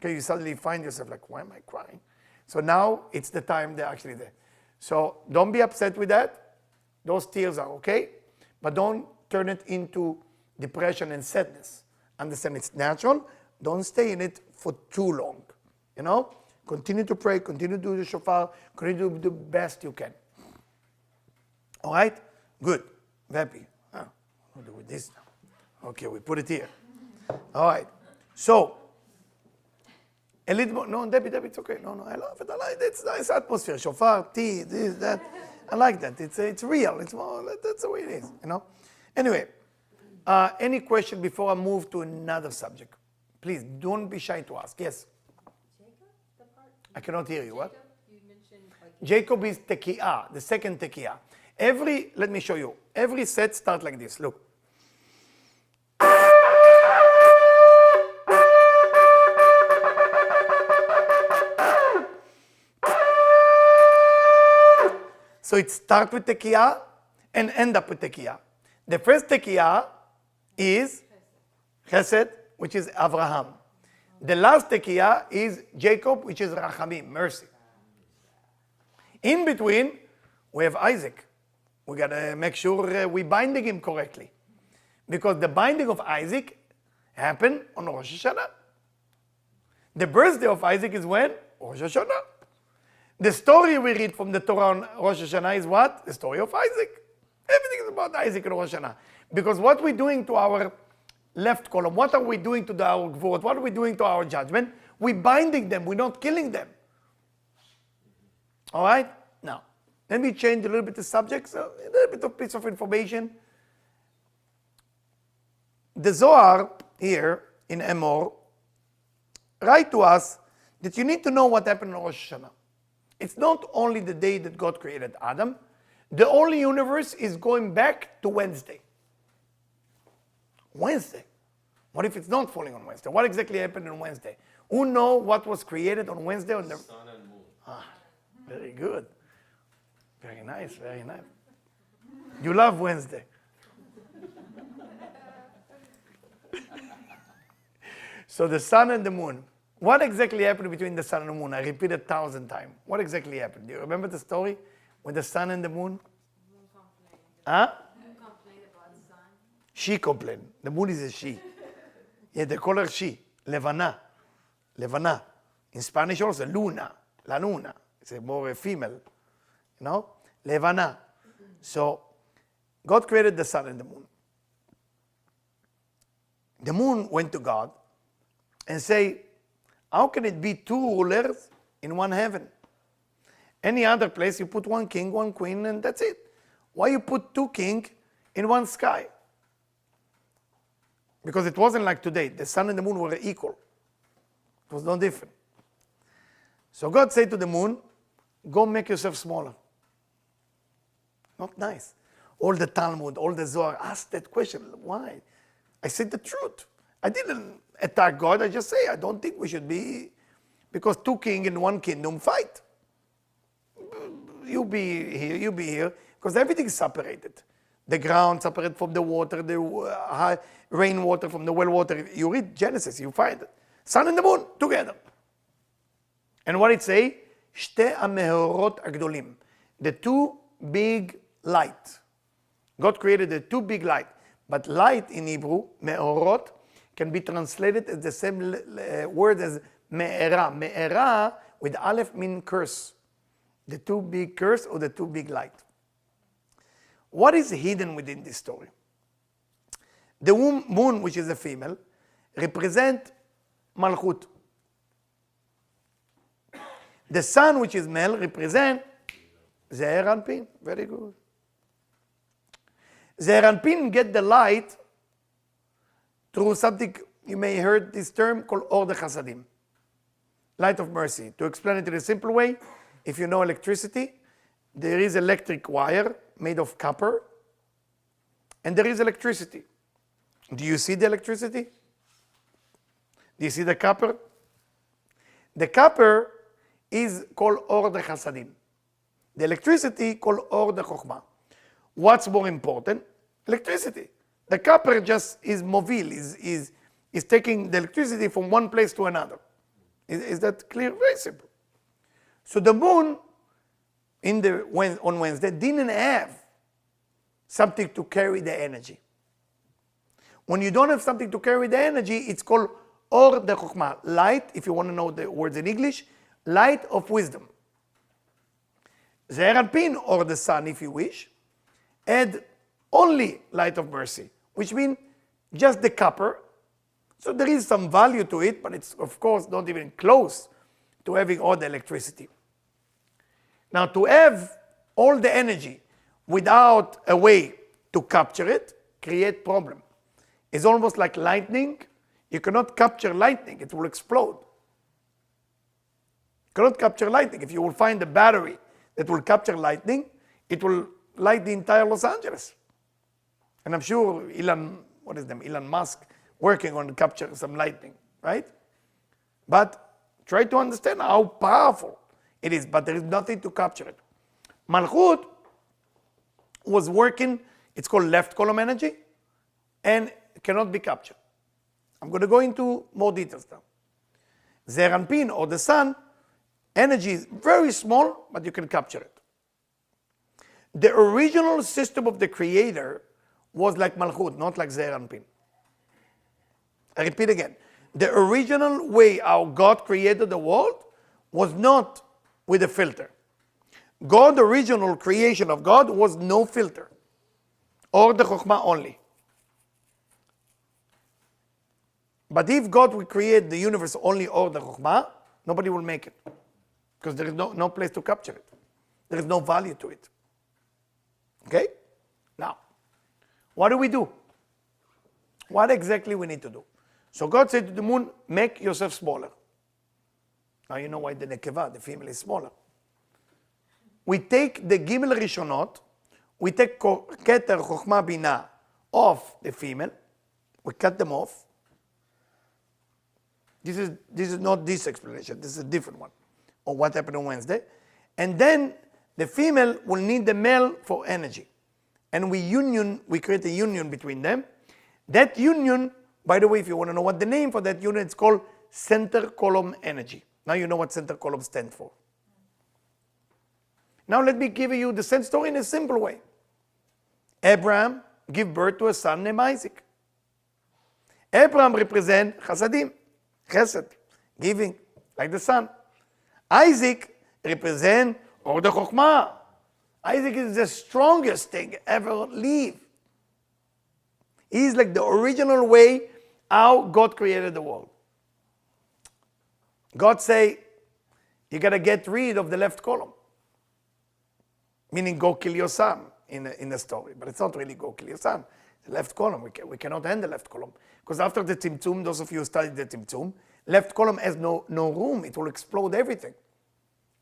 okay, you suddenly find yourself like, why am I crying? So now it's the time they're actually there. So don't be upset with that. Those tears are okay, but don't turn it into depression and sadness. Understand it's natural. Don't stay in it for too long. You know? Continue to pray, continue to do the shofar, continue to do the best you can. All right? Good. Happy. What do with this now? Okay, we put it here. All right. So, a little more. No, Debbie, it's okay. No, I love it. I like it. It's nice atmosphere. Shofar, tea, this, that. I like that. It's real. It's more. That's the way it is. You know. Anyway, any question before I move to another subject? Please don't be shy to ask. Yes. Jacob, the part? I cannot hear you. What? Jacob, you mentioned like. Jacob is tekiah, the second tekiah. Let me show you. Every set starts like this. Look. So it starts with tekiah and end up with tekiah. The first tekiah is chesed, which is Abraham. The last tekiah is Jacob, which is rachamim, mercy. In between, we have Isaac. We gotta make sure we binding him correctly, because the binding of Isaac happened on Rosh Hashanah. The birthday of Isaac is when? Rosh Hashanah. The story we read from the Torah on Rosh Hashanah is what? The story of Isaac. Everything is about Isaac and Rosh Hashanah. Because what we're doing to our left column, what are we doing to our gvurot, what are we doing to our judgment? We're binding them, we're not killing them. All right? Now, let me change a little bit the subject, so a little bit of piece of information. The Zohar here in Emor write to us that you need to know what happened on Rosh Hashanah. It's not only the day that God created Adam. The whole universe is going back to Wednesday. Wednesday. What if it's not falling on Wednesday? What exactly happened on Wednesday? Who know what was created on Wednesday? On the sun and moon. Very good. Very nice, very nice. You love Wednesday. So the sun and the moon. What exactly happened between the sun and the moon? I repeated 1,000 times. What exactly happened? Do you remember the story with the sun and the moon? Moon complained. Huh? Moon complained about the sun. She complained. The moon is a she. Yeah, they call her she. Levana. Levana. In Spanish also, luna. La luna. It's a more female. You know? Levana. So, God created the sun and the moon. The moon went to God and say, how can it be two rulers in one heaven? Any other place, you put one king, one queen, and that's it. Why you put two kings in one sky? Because it wasn't like today. The sun and the moon were equal. It was no different. So God said to the moon, go make yourself smaller. Not nice. All the Talmud, all the Zohar asked that question. Why? I said the truth. I didn't attack God. I just say, I don't think we should be, because two kings in one kingdom fight. You be here, you be here, because everything is separated. The ground separated from the water, the rainwater from the well water. You read Genesis, you find it. Sun and the moon together. And what it say? Shte המאורות הגדולים. The two big light. God created the two big light. But light in Hebrew, מאורות, can be translated as the same word as me'era. Me'era with aleph mean curse. The two big curse or the two big light. What is hidden within this story? The moon, which is a female, represent malchut. The sun, which is male, represent Zeir Anpin. Very good. Zeir Anpin get the light through something, you may have heard this term called Or de Chasadim, light of mercy. To explain it in a simple way, if you know electricity, there is electric wire made of copper, and there is electricity. Do you see the electricity? Do you see the copper? The copper is called Or de Chasadim. The electricity called Or de Chokhmah. What's more important? Electricity. The copper just is movil, is taking the electricity from one place to another. Is that clear? Very simple. So the moon on Wednesday didn't have something to carry the energy. When you don't have something to carry the energy, it's called or the chokhmah. Light, if you want to know the words in English, light of wisdom. Zeir Anpin, or the sun, if you wish, add only light of mercy, which means just the copper. So there is some value to it, but it's of course not even close to having all the electricity. Now, to have all the energy without a way to capture it, create problem. It's almost like lightning. You cannot capture lightning, it will explode. You cannot capture lightning. If you will find a battery that will capture lightning, it will light the entire Los Angeles. And I'm sure Elon Musk, working on capture some lightning, right? But try to understand how powerful it is, but there is nothing to capture it. Malchut was working, it's called left column energy, and cannot be captured. I'm going to go into more details now. Zeir Anpin, or the sun, energy is very small, but you can capture it. The original system of the creator was like Malchut, not like Zeir Anpin. I repeat again. The original way how God created the world was not with a filter. God, the original creation of God, was no filter, or the Chokhmah only. But if God will create the universe only or the Chokhmah, nobody will make it, because there is no place to capture it. There is no value to it. Okay? Now, what do we do? What exactly we need to do? So God said to the moon, make yourself smaller. Now you know why the nekeva, the female, is smaller. We take the gimel rishonot, we take keter, chokhmah, binah off the female, we cut them off. This is not this explanation, this is a different one, or what happened on Wednesday. And then the female will need the male for energy. And we create a union between them. That union, by the way, if you want to know what the name for that union, it's called center column energy. Now you know what center column stands for. Now let me give you the same story in a simple way. Abraham gave birth to a son named Isaac. Abraham represents chasadim, chesed, giving, like the sun. Isaac represents or the chokhmah. Isaac is the strongest thing ever lived. He's like the original way how God created the world. God say, you got to get rid of the left column. Meaning go kill your son in the story. But it's not really go kill your son. The left column, we cannot handle the left column. Because after the Tzimtzum, those of you who studied the Tzimtzum, left column has no room. It will explode everything.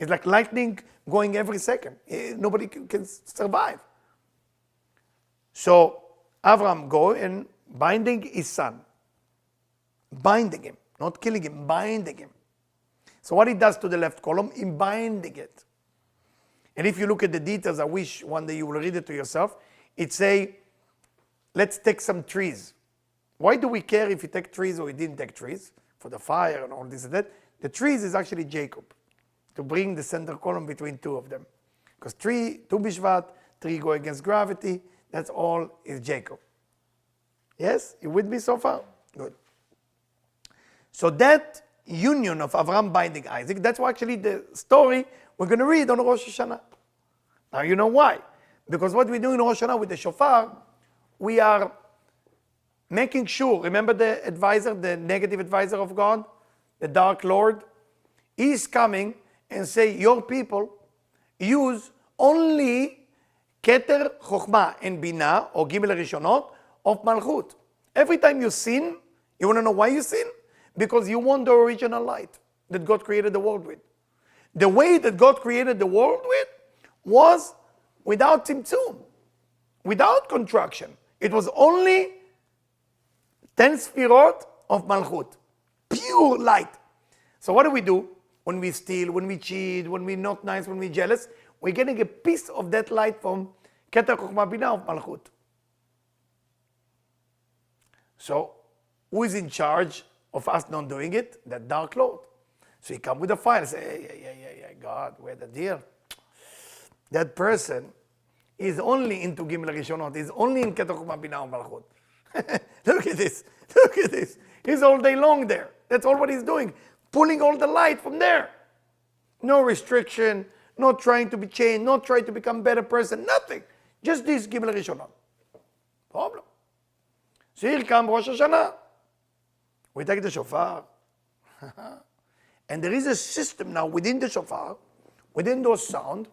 It's like lightning going every second. Nobody can survive. So Abraham go and binding his son. Binding him. Not killing him, binding him. So what he does to the left column, in binding it. And if you look at the details, I wish one day you will read it to yourself. It say, let's take some trees. Why do we care if you take trees or you didn't take trees? For the fire and all this and that. The trees is actually Jacob. To bring the center column between two of them. Because Tu Bishvat, 3 go against gravity, that's all is Jacob. Yes? You with me so far? Good. So that union of Avraham binding Isaac, that's actually the story we're going to read on Rosh Hashanah. Now you know why. Because what we do in Rosh Hashanah with the shofar, we are making sure, remember the advisor, the negative advisor of God, the dark lord? He's coming and say, your people use only Keter, Chokhmah, and Binah, or Gimel Rishonot, of Malchut. Every time you sin, you want to know why you sin? Because you want the original light that God created the world with. The way that God created the world with was without Tzimtzum, without contraction. It was only 10 Sfirot of Malchut, pure light. So what do? When we steal, when we cheat, when we're not nice, when we're jealous, we're getting a piece of that light from Keter Chokhmah Binah of Malchut. So, who is in charge of us not doing it? That dark lord. So he come with a fire and say, hey, God, where's the deal? That person is only into Gimel Rishonot, is only in Keter Chokhmah Binah of Malchut. Look at this. He's all day long there. That's all what he's doing. Pulling all the light from there. No restriction, not trying to be changed, not trying to become a better person, nothing. Just this Gimel Rishonot. Problem. So here comes Rosh Hashanah. We take the shofar. And there is a system now within the shofar, within those sound,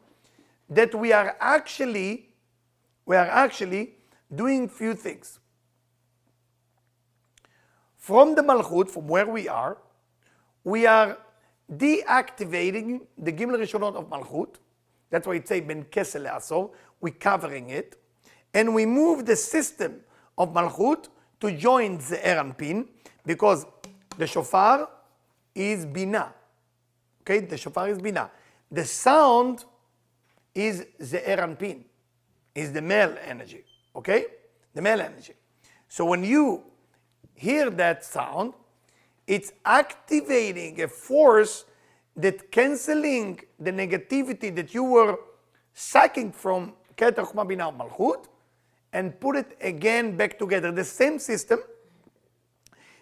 that we are actually doing few things. From the Malchut, from where we are deactivating the Gimel Rishonot of Malchut. That's why it says Ben Kesel Le'asor. We're covering it. And we move the system of Malchut to join Ze'er Anpin, because the shofar is Binah. Okay, the shofar is Binah. The sound is Ze'er Anpin, is the male energy. Okay, the male energy. So when you hear that sound, it's activating a force that canceling the negativity that you were sucking from Keter Chokmah Binah Malchut, and put it again back together. The same system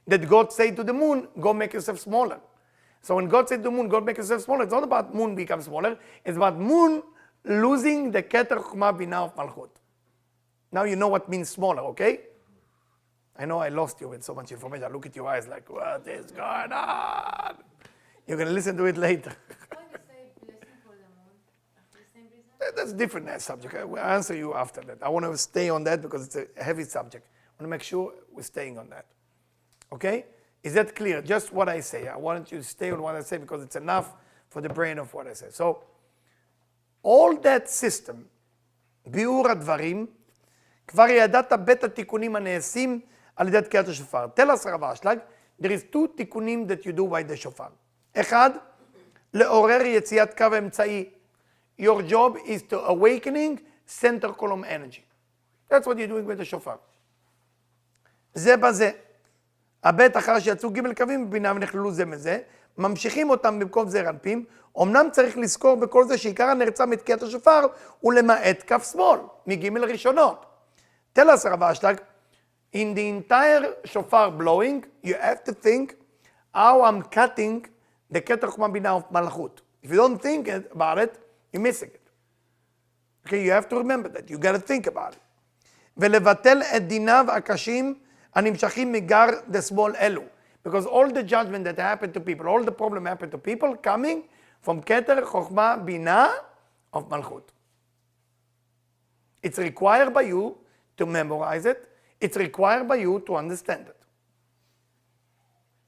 that God said to the moon, go make yourself smaller. So when God said to the moon, go make yourself smaller, it's not about moon become smaller, it's about moon losing the Keter Chokmah Binah of Malchut. Now you know what means smaller, okay? I know I lost you with so much information. I look at your eyes like, what is going on? You're going to listen to it later. Why they say blessing for the moon? The same reason? That's a different subject. I will answer you after that. I want to stay on that because it's a heavy subject. I want to make sure we're staying on that. Okay? Is that clear? Just what I say. I want you to stay on what I say because it's enough for the brain of what I say. So, all that system, ביאור הדברים, כבר ידעת בית התיקונים הנעשים על ידי תקיעת השופר. Tell us, Rav Ashlag, there is two תיקונים that you do by the shofar. אחד, לעורר יציאת קו האמצעי. Your job is to awakening center column energy. That's what you're doing with the shofar. זה בזה. הבית אחר שיצאו ג' קווים בבינה ונכללו זה מזה, ממשיכים אותם במקום זעיר אנפין, אמנם צריך לזכור בכל זה שעיקר הנרצה מתקיעת השופר הוא למעט כף שמאל, מג' ראשונות. Tell us, Rav Ashlag, in the entire shofar blowing, you have to think how I'm cutting the Keter Chokmah Binah of Malchut. If you don't think about it, you're missing it. Okay, you have to remember that. You got to think about it. ולבטל את דיניו הקשים הנמשכים מגר דשמאל אלו. Because all the judgment that happened to people, all the problem happened to people coming from Keter Chokmah Binah of Malchut. It's required by you to memorize it. It's required by you to understand it.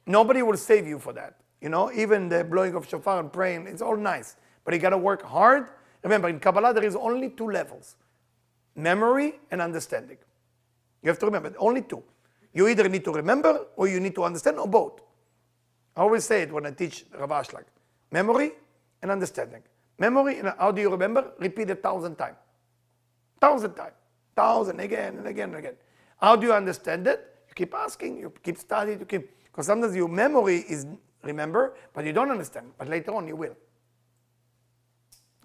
Nobody will save you for that. You know, even the blowing of shofar and praying, it's all nice. But you got to work hard. Remember, in Kabbalah, there is only two levels. Memory and understanding. You have to remember, only two. You either need to remember or you need to understand, or both. I always say it when I teach Rav Ashlag. Memory and understanding. Memory, and how do you remember? Repeat 1,000 times. 1,000 times. 1,000 again and again and again. How do you understand it? You keep asking, you keep studying, because sometimes your memory is remember, but you don't understand. But later on you will.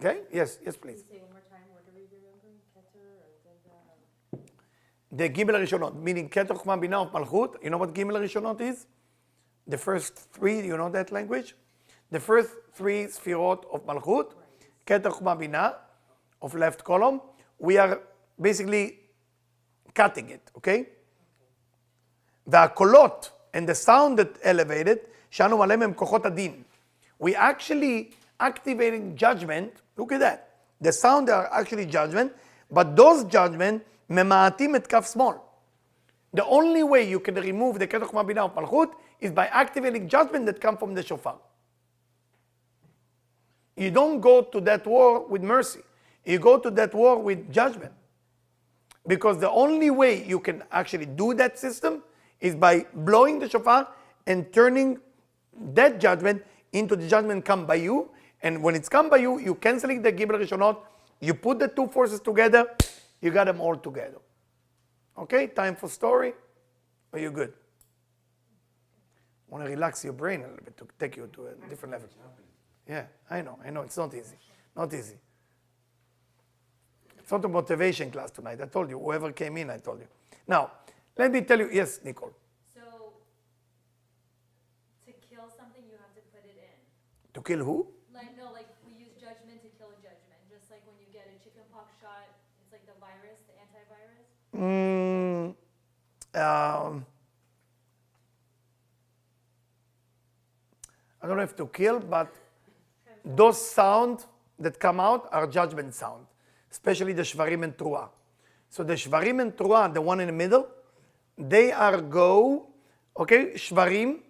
Okay? Yes, please. Say one more time, what are we remembering? Keter or The Gimel Rishonot, meaning Keter Chokmah Binah of Malchut. You know what Gimel Rishonot is? The first three, you know that language? The first three Sfirot of Malchut, Keter Chokmah Binah of left column. We are basically cutting it, okay? והקולות and the sound that elevated, שאנו עליהם הם כוחות הדין. We actually activating judgment. Look at that. The sound are actually judgment, but those judgment ממעטים את כף שמאל. The only way you can remove the Keter Chokmah Binah of Malchut is by activating judgment that come from the shofar. You don't go to that war with mercy. You go to that war with judgment. Because the only way you can actually do that system is by blowing the shofar and turning that judgment into the judgment come by you. And when it's come by you, you canceling the Gimel Rishonot, you put the two forces together, you got them all together. Okay, time for story? Are you good? Want to relax your brain a little bit to take you to a different level. Yeah, I know, it's not easy. Not easy. It's not a motivation class tonight. I told you, whoever came in, I told you. Now, let me tell you, yes, Nicole. So, to kill something, you have to put it in. To kill who? Like, no, like we use judgment to kill judgment. Just like when you get a chickenpox shot, it's like the virus, the antivirus. I don't know if to kill, but those sounds that come out are judgment sound, especially the shvarim and truah. So the shvarim and truah, the one in the middle, they are go, okay, shvarim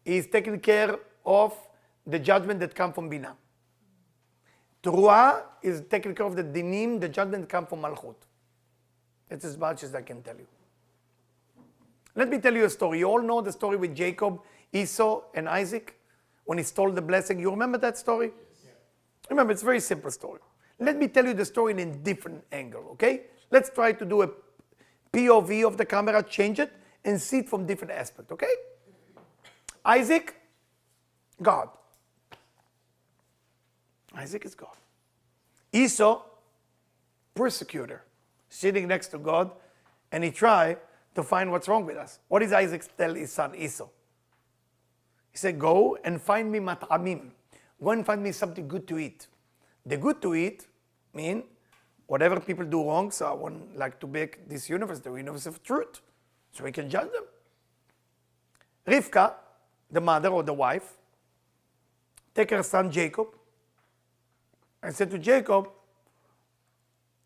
is taking care of the judgment that come from Bina. Truah is taking care of the dinim, the judgment that come from Malchut. That's as much as I can tell you. Let me tell you a story. You all know the story with Jacob, Esau, and Isaac when he stole the blessing. You remember that story? Yes. Remember, it's a very simple story. Let me tell you the story in a different angle, okay? Let's try to do a POV of the camera, change it, and see it from different aspect, okay? Isaac, God. Isaac is God. Esau, persecutor, sitting next to God, and he tried to find what's wrong with us. What does Isaac tell his son Esau? He said, go and find me mat'amim. Go and find me something good to eat. The good to eat mean whatever people do wrong, so I wouldn't like to make this universe the universe of truth, so we can judge them. Rivka, the mother or the wife, take her son Jacob and said to Jacob,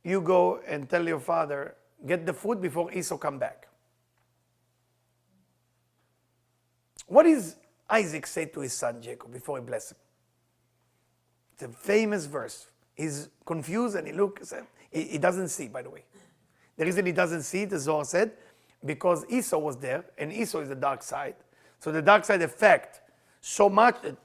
you go and tell your father, get the food before Esau come back. What is Isaac say to his son Jacob before he bless him? It's a famous verse. He's confused and he looks, he doesn't see, by the way. The reason he doesn't see, the Zohar said, because Esau was there, and Esau is the dark side. So the dark side affect so much that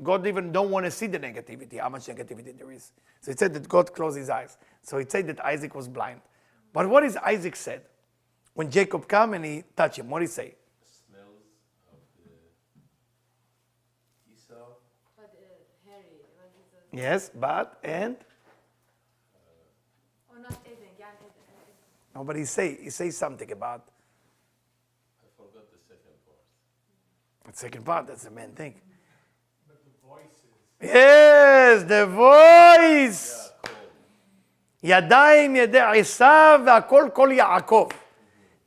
God even don't want to see the negativity, how much negativity there is. So it said that God closed his eyes. So it said that Isaac was blind. But what is Isaac said? When Jacob come and he touch him, what did he say? Smells of the Esau. But Harry, what is it? Yes, but, and? Oh, not Eden. Yeah, Eden. No, but he say something about I forgot the second part. the second part, that's the main thing. But the voices. Yes, the voice. Yeah, cool. ידיים ידי עשיו והכל כל יעקב.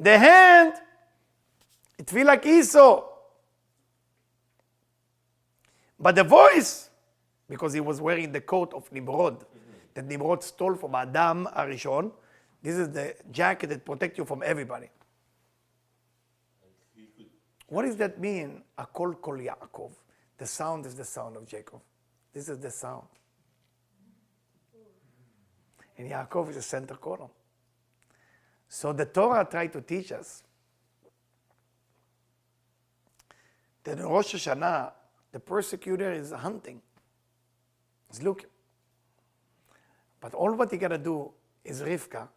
The hand, it feel like Esau. But the voice, because he was wearing the coat of Nimrod, that Nimrod stole from Adam Arishon, this is the jacket that protects you from everybody. What does that mean? Akol kol Yaakov. The sound is the sound of Jacob. This is the sound. And Yaakov is the center column. So the Torah tried to teach us that in Rosh Hashanah, the persecutor is hunting. He's looking. But all what he got to do is Rivka,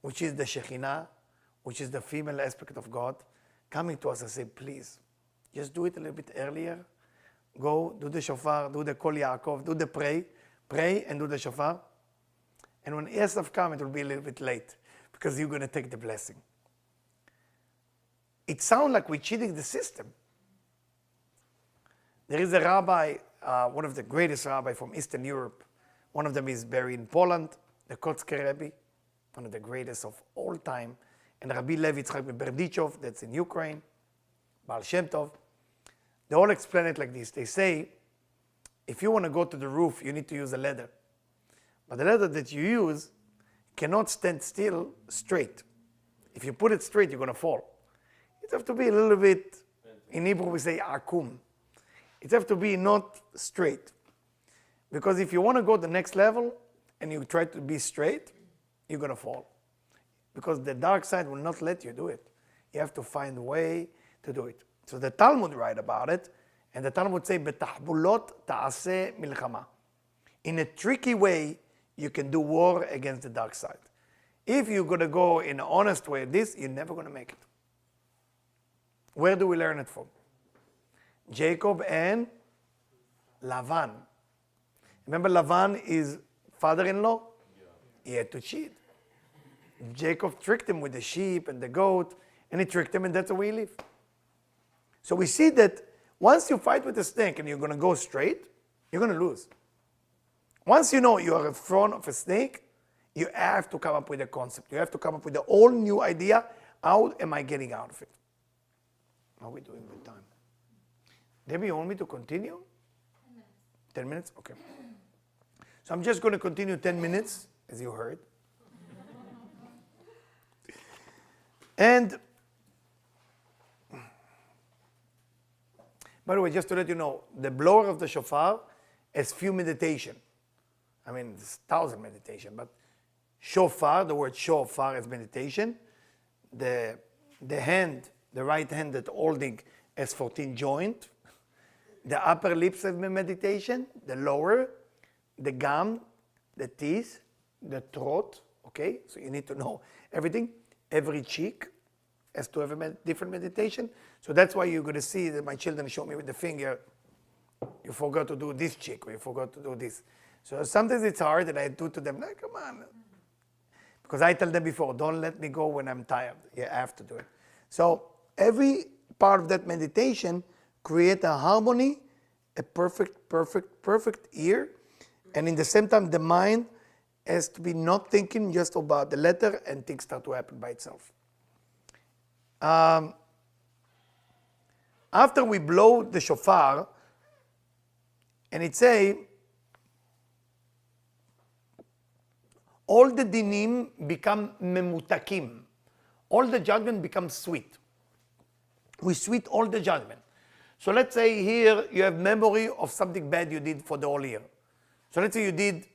which is the Shekhinah, which is the female aspect of God, coming to us and say, please, just do it a little bit earlier. Go, do the shofar, do the Kol Yaakov, do the pray and do the shofar. And when Esav comes, it will be a little bit late because you're going to take the blessing. It sounds like we're cheating the system. There is a rabbi, one of the greatest rabbis from Eastern Europe. One of them is buried in Poland, the Kotzker Rebbe, one of the greatest of all time. And Rabbi Levi Yitzchak Berdichov, that's in Ukraine, Baal Shem Tov. They all explain it like this. They say, if you want to go to the roof, you need to use a ladder. But the ladder that you use cannot stand still straight. If you put it straight, you're going to fall. It has to be a little bit, in Hebrew we say akum. It has to be not straight. Because if you want to go to the next level and you try to be straight, you're going to fall. Because the dark side will not let you do it. You have to find a way to do it. So the Talmud write about it, and the Talmud say, "Betahbulot ta'aseh milchama." In a tricky way, you can do war against the dark side. If you're going to go in an honest way, you're never going to make it. Where do we learn it from? Jacob and Lavan. Remember, Lavan is father-in-law? Yeah. He had to cheat. Jacob tricked him with the sheep and the goat, and he tricked him, and that's the way he lived. So we see that once you fight with a snake and you're going to go straight, you're going to lose. Once you know you are in front of a snake, you have to come up with a concept. You have to come up with a whole new idea. How am I getting out of it? How are we doing with time? Debbie, you want me to continue? 10 minutes? Okay. So I'm just going to continue 10 minutes, as you heard. And by the way, just to let you know, the blower of the shofar has few meditation. I mean, there's 1,000 meditation, but shofar, the word shofar is meditation. The hand, the right hand that holding has 14 joint. The upper lips have meditation, the lower, the gum, the teeth, the throat, okay? So you need to know everything. Every cheek has to have a different meditation. So that's why you're going to see that my children show me with the finger, you forgot to do this cheek, or you forgot to do this. So sometimes it's hard, and I do to them, like, come on. Because I tell them before, don't let me go when I'm tired. You have to do it. So every part of that meditation create a harmony, a perfect ear. And in the same time, the mind has to be not thinking just about the letter, and things start to happen by itself. After we blow the shofar, and it say, all the dinim become memutakim. All the judgment becomes sweet. We sweet all the judgment. So let's say here you have memory of something bad you did for the whole year. So let's say you did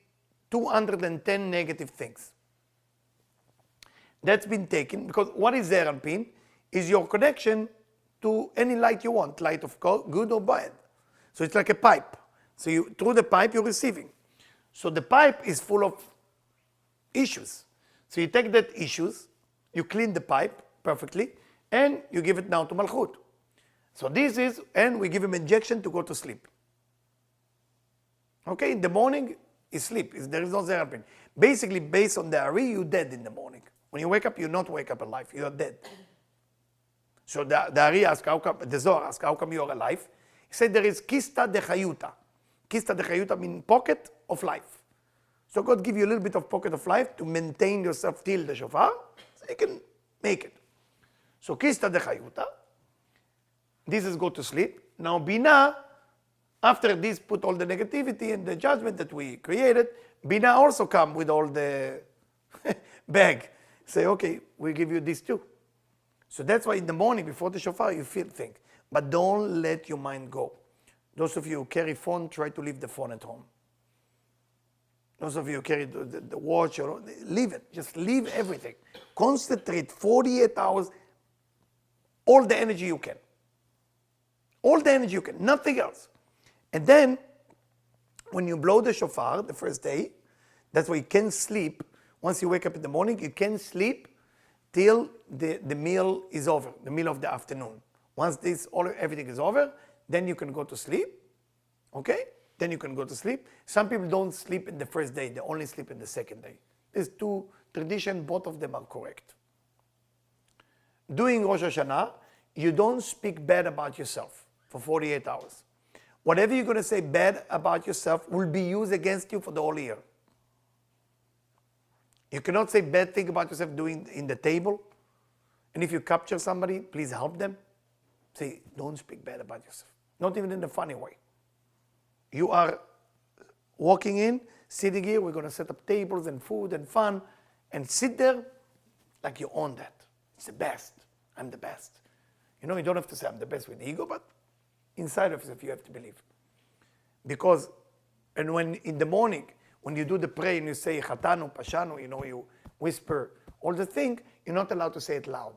210 negative things. That's been taken, because what is Zeranpin? Is your connection to any light you want, light of good or bad. So it's like a pipe. So through the pipe you're receiving. So the pipe is full of issues. So you take that issues, you clean the pipe perfectly, and you give it now to Malchut. So this is, and we give him injection to go to sleep. Okay, in the morning, is sleep. There is no Zeranpin. Basically, based on the Ari, you're dead in the morning. When you wake up, you not wake up alive. You are dead. So the Ari asks, how come, the Zohar asks, how come you are alive? He said there is kista de chayuta. Kista de chayuta means pocket of life. So God give you a little bit of pocket of life to maintain yourself till the shofar, so you can make it. So kista de chayuta. This is go to sleep. Now Bina, after this put all the negativity and the judgment that we created, Bina also come with all the bag. Say, okay, we give you this too. So that's why in the morning before the shofar you feel things. But don't let your mind go. Those of you who carry phone, try to leave the phone at home. Those of you who carry the watch, or leave it. Just leave everything. Concentrate 48 hours, all the energy you can. All the energy you can, nothing else. And then, when you blow the shofar the first day, that's why you can sleep. Once you wake up in the morning, you can sleep till the meal is over, the meal of the afternoon. Once everything is over, then you can go to sleep. Okay? Then you can go to sleep. Some people don't sleep in the first day, they only sleep in the second day. There's two traditions, both of them are correct. During Rosh Hashanah, you don't speak bad about yourself for 48 hours. Whatever you're going to say bad about yourself will be used against you for the whole year. You cannot say bad thing about yourself doing in the table. And if you capture somebody, please help them. Say, don't speak bad about yourself. Not even in a funny way. You are walking in, sitting here, we're going to set up tables and food and fun, and sit there like you own that. It's the best. I'm the best. You know, you don't have to say I'm the best with ego, but inside of yourself you have to believe. Because, and when in the morning, when you do the prayer and you say Chatanu, Pashanu, you know, you whisper all the thing, you're not allowed to say it loud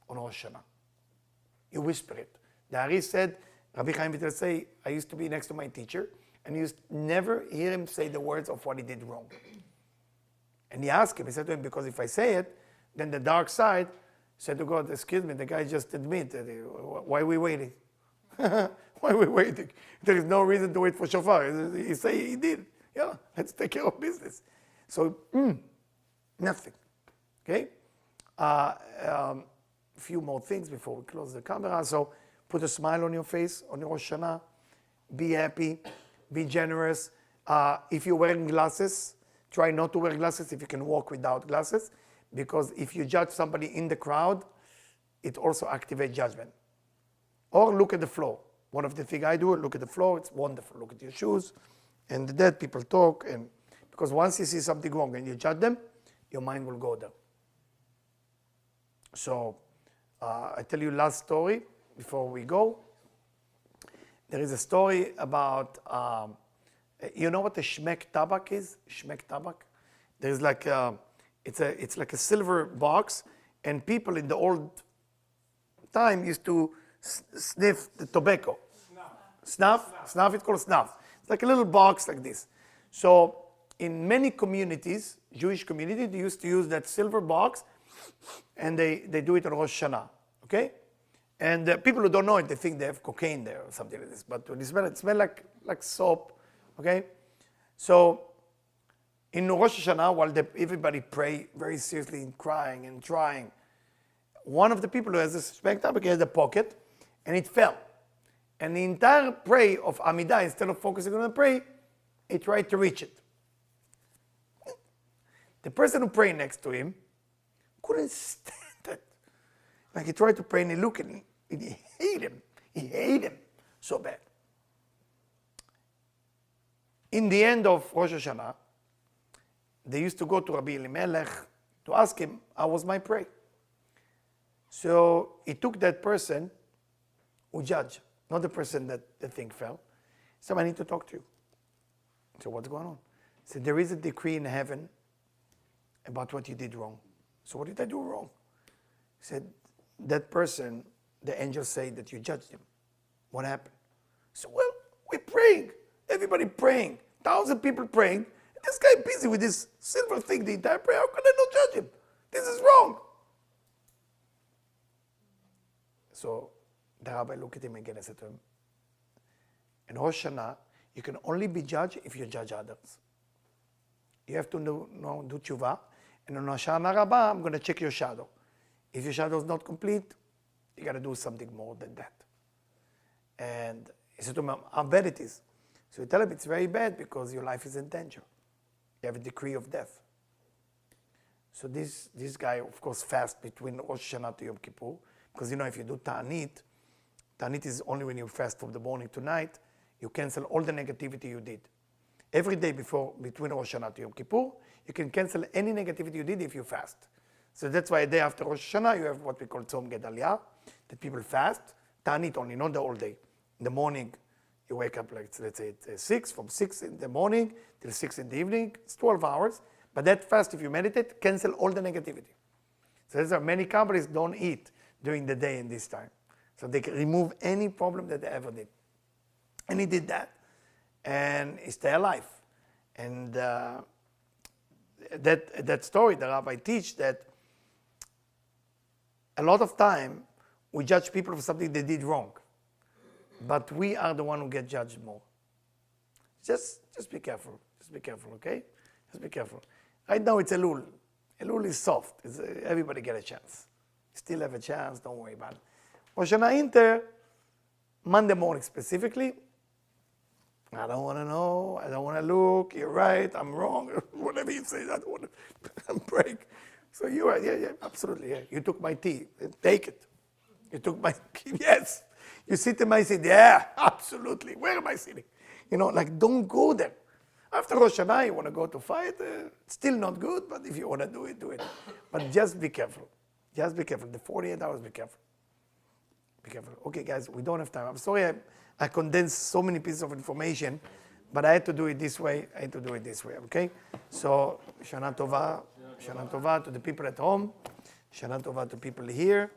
on Rosh Hashanah. You whisper it. The Ari said, Rabbi Chaim Vital say, I used to be next to my teacher, and you used never hear him say the words of what he did wrong. And he asked him, he said to him, because if I say it, then the dark side said to God, excuse me, the guy just admitted, why are we waiting? Why are we waiting? There is no reason to wait for shofar. He say he did. Yeah, let's take care of business. So, nothing. Okay? A few more things before we close the camera. So, Put a smile on your face on your Rosh Hashanah. Be happy. Be generous. If you're wearing glasses, try not to wear glasses if you can walk without glasses, because if you judge somebody in the crowd, it also activates judgment. Or look at the floor. One of the things I do, look at the floor. It's wonderful. Look at your shoes. And the dead people talk. And because once you see something wrong and you judge them, your mind will go there. So I tell you last story before we go. There is a story about, you know what a shmek tabak is? Shmek tabak? There's like, it's like a silver box, and people in the old time used to sniff the tobacco. Snuff? Snuff, it's called snuff. It's like a little box like this. So in many communities, Jewish communities, they used to use that silver box, and they do it on Rosh Hashanah, okay? And people who don't know it, they think they have cocaine there or something like this. But when you smell it, smells like soap, okay? So in Rosh Hashanah, while everybody pray very seriously and crying and trying, one of the people who has a spec tabak has a pocket, and it fell. And the entire prayer of Amidah, instead of focusing on the prayer, he tried to reach it. The person who prayed next to him couldn't stand it. Like he tried to pray and he looked at him, and he hated him. He hated him so bad. In the end of Rosh Hashanah, they used to go to Rabbi Elimelech to ask him, how was my prayer? So he took that person who judged, not the person that the thing fell. He said, I need to talk to you. So what's going on? He said, there is a decree in heaven about what you did wrong. So what did I do wrong? He said, that person, the angels say that you judged him. What happened? So well, we're praying. Everybody praying. 1,000 people praying. And this guy busy with this silver thing the entire prayer. How can I not judge him? This is wrong. So the rabbi looked at him again and said to him, in Rosh Hashanah, you can only be judged if you judge others. You have to do tshuva. And on Hashanah Rabbah, I'm going to check your shadow. If your shadow is not complete, you got to do something more than that. And he said to him, how bad it is. So he tell him it's very bad because your life is in danger. You have a decree of death. So this guy, of course, fast between Rosh Hashanah to Yom Kippur. Because, if you do Ta'anit is only when you fast from the morning to night, you cancel all the negativity you did. Every day between Rosh Hashanah to Yom Kippur, you can cancel any negativity you did if you fast. So that's why a day after Rosh Hashanah, you have what we call Tzom Gedalia, that people fast. Ta'anit only, not the whole day. In the morning, you wake up, like, let's say it's 6, from 6 in the morning till 6 in the evening. It's 12 hours. But that fast, if you meditate, cancel all the negativity. So that's why many companies don't eat during the day in this time. So they can remove any problem that they ever did. And he did that. And he stayed alive. And that story, the rabbi teach that a lot of time we judge people for something they did wrong. But we are the one who get judged more. Just be careful. Just be careful, okay? Just be careful. Right now it's Elul. Elul is soft. Everybody get a chance. Still have a chance, don't worry about it. Rosh Hashanah Inter, Monday morning specifically, I don't want to know, I don't want to look, you're right, I'm wrong, whatever you say, I don't want to break. So you're right, yeah, absolutely, yeah. You took my tea, take it. You took my key, yes. You sit in my seat, yeah, absolutely. Where am I sitting? Don't go there. After Rosh Hashanah, you want to go to fight, it's still not good, but if you want to do it, do it. But just be careful. Just be careful. The 48 hours, be careful. Be careful. Okay, guys, we don't have time. I'm sorry I condensed so many pieces of information, but I had to do it this way. Okay? So, Shana Tova to the people at home. Shana Tova to people here.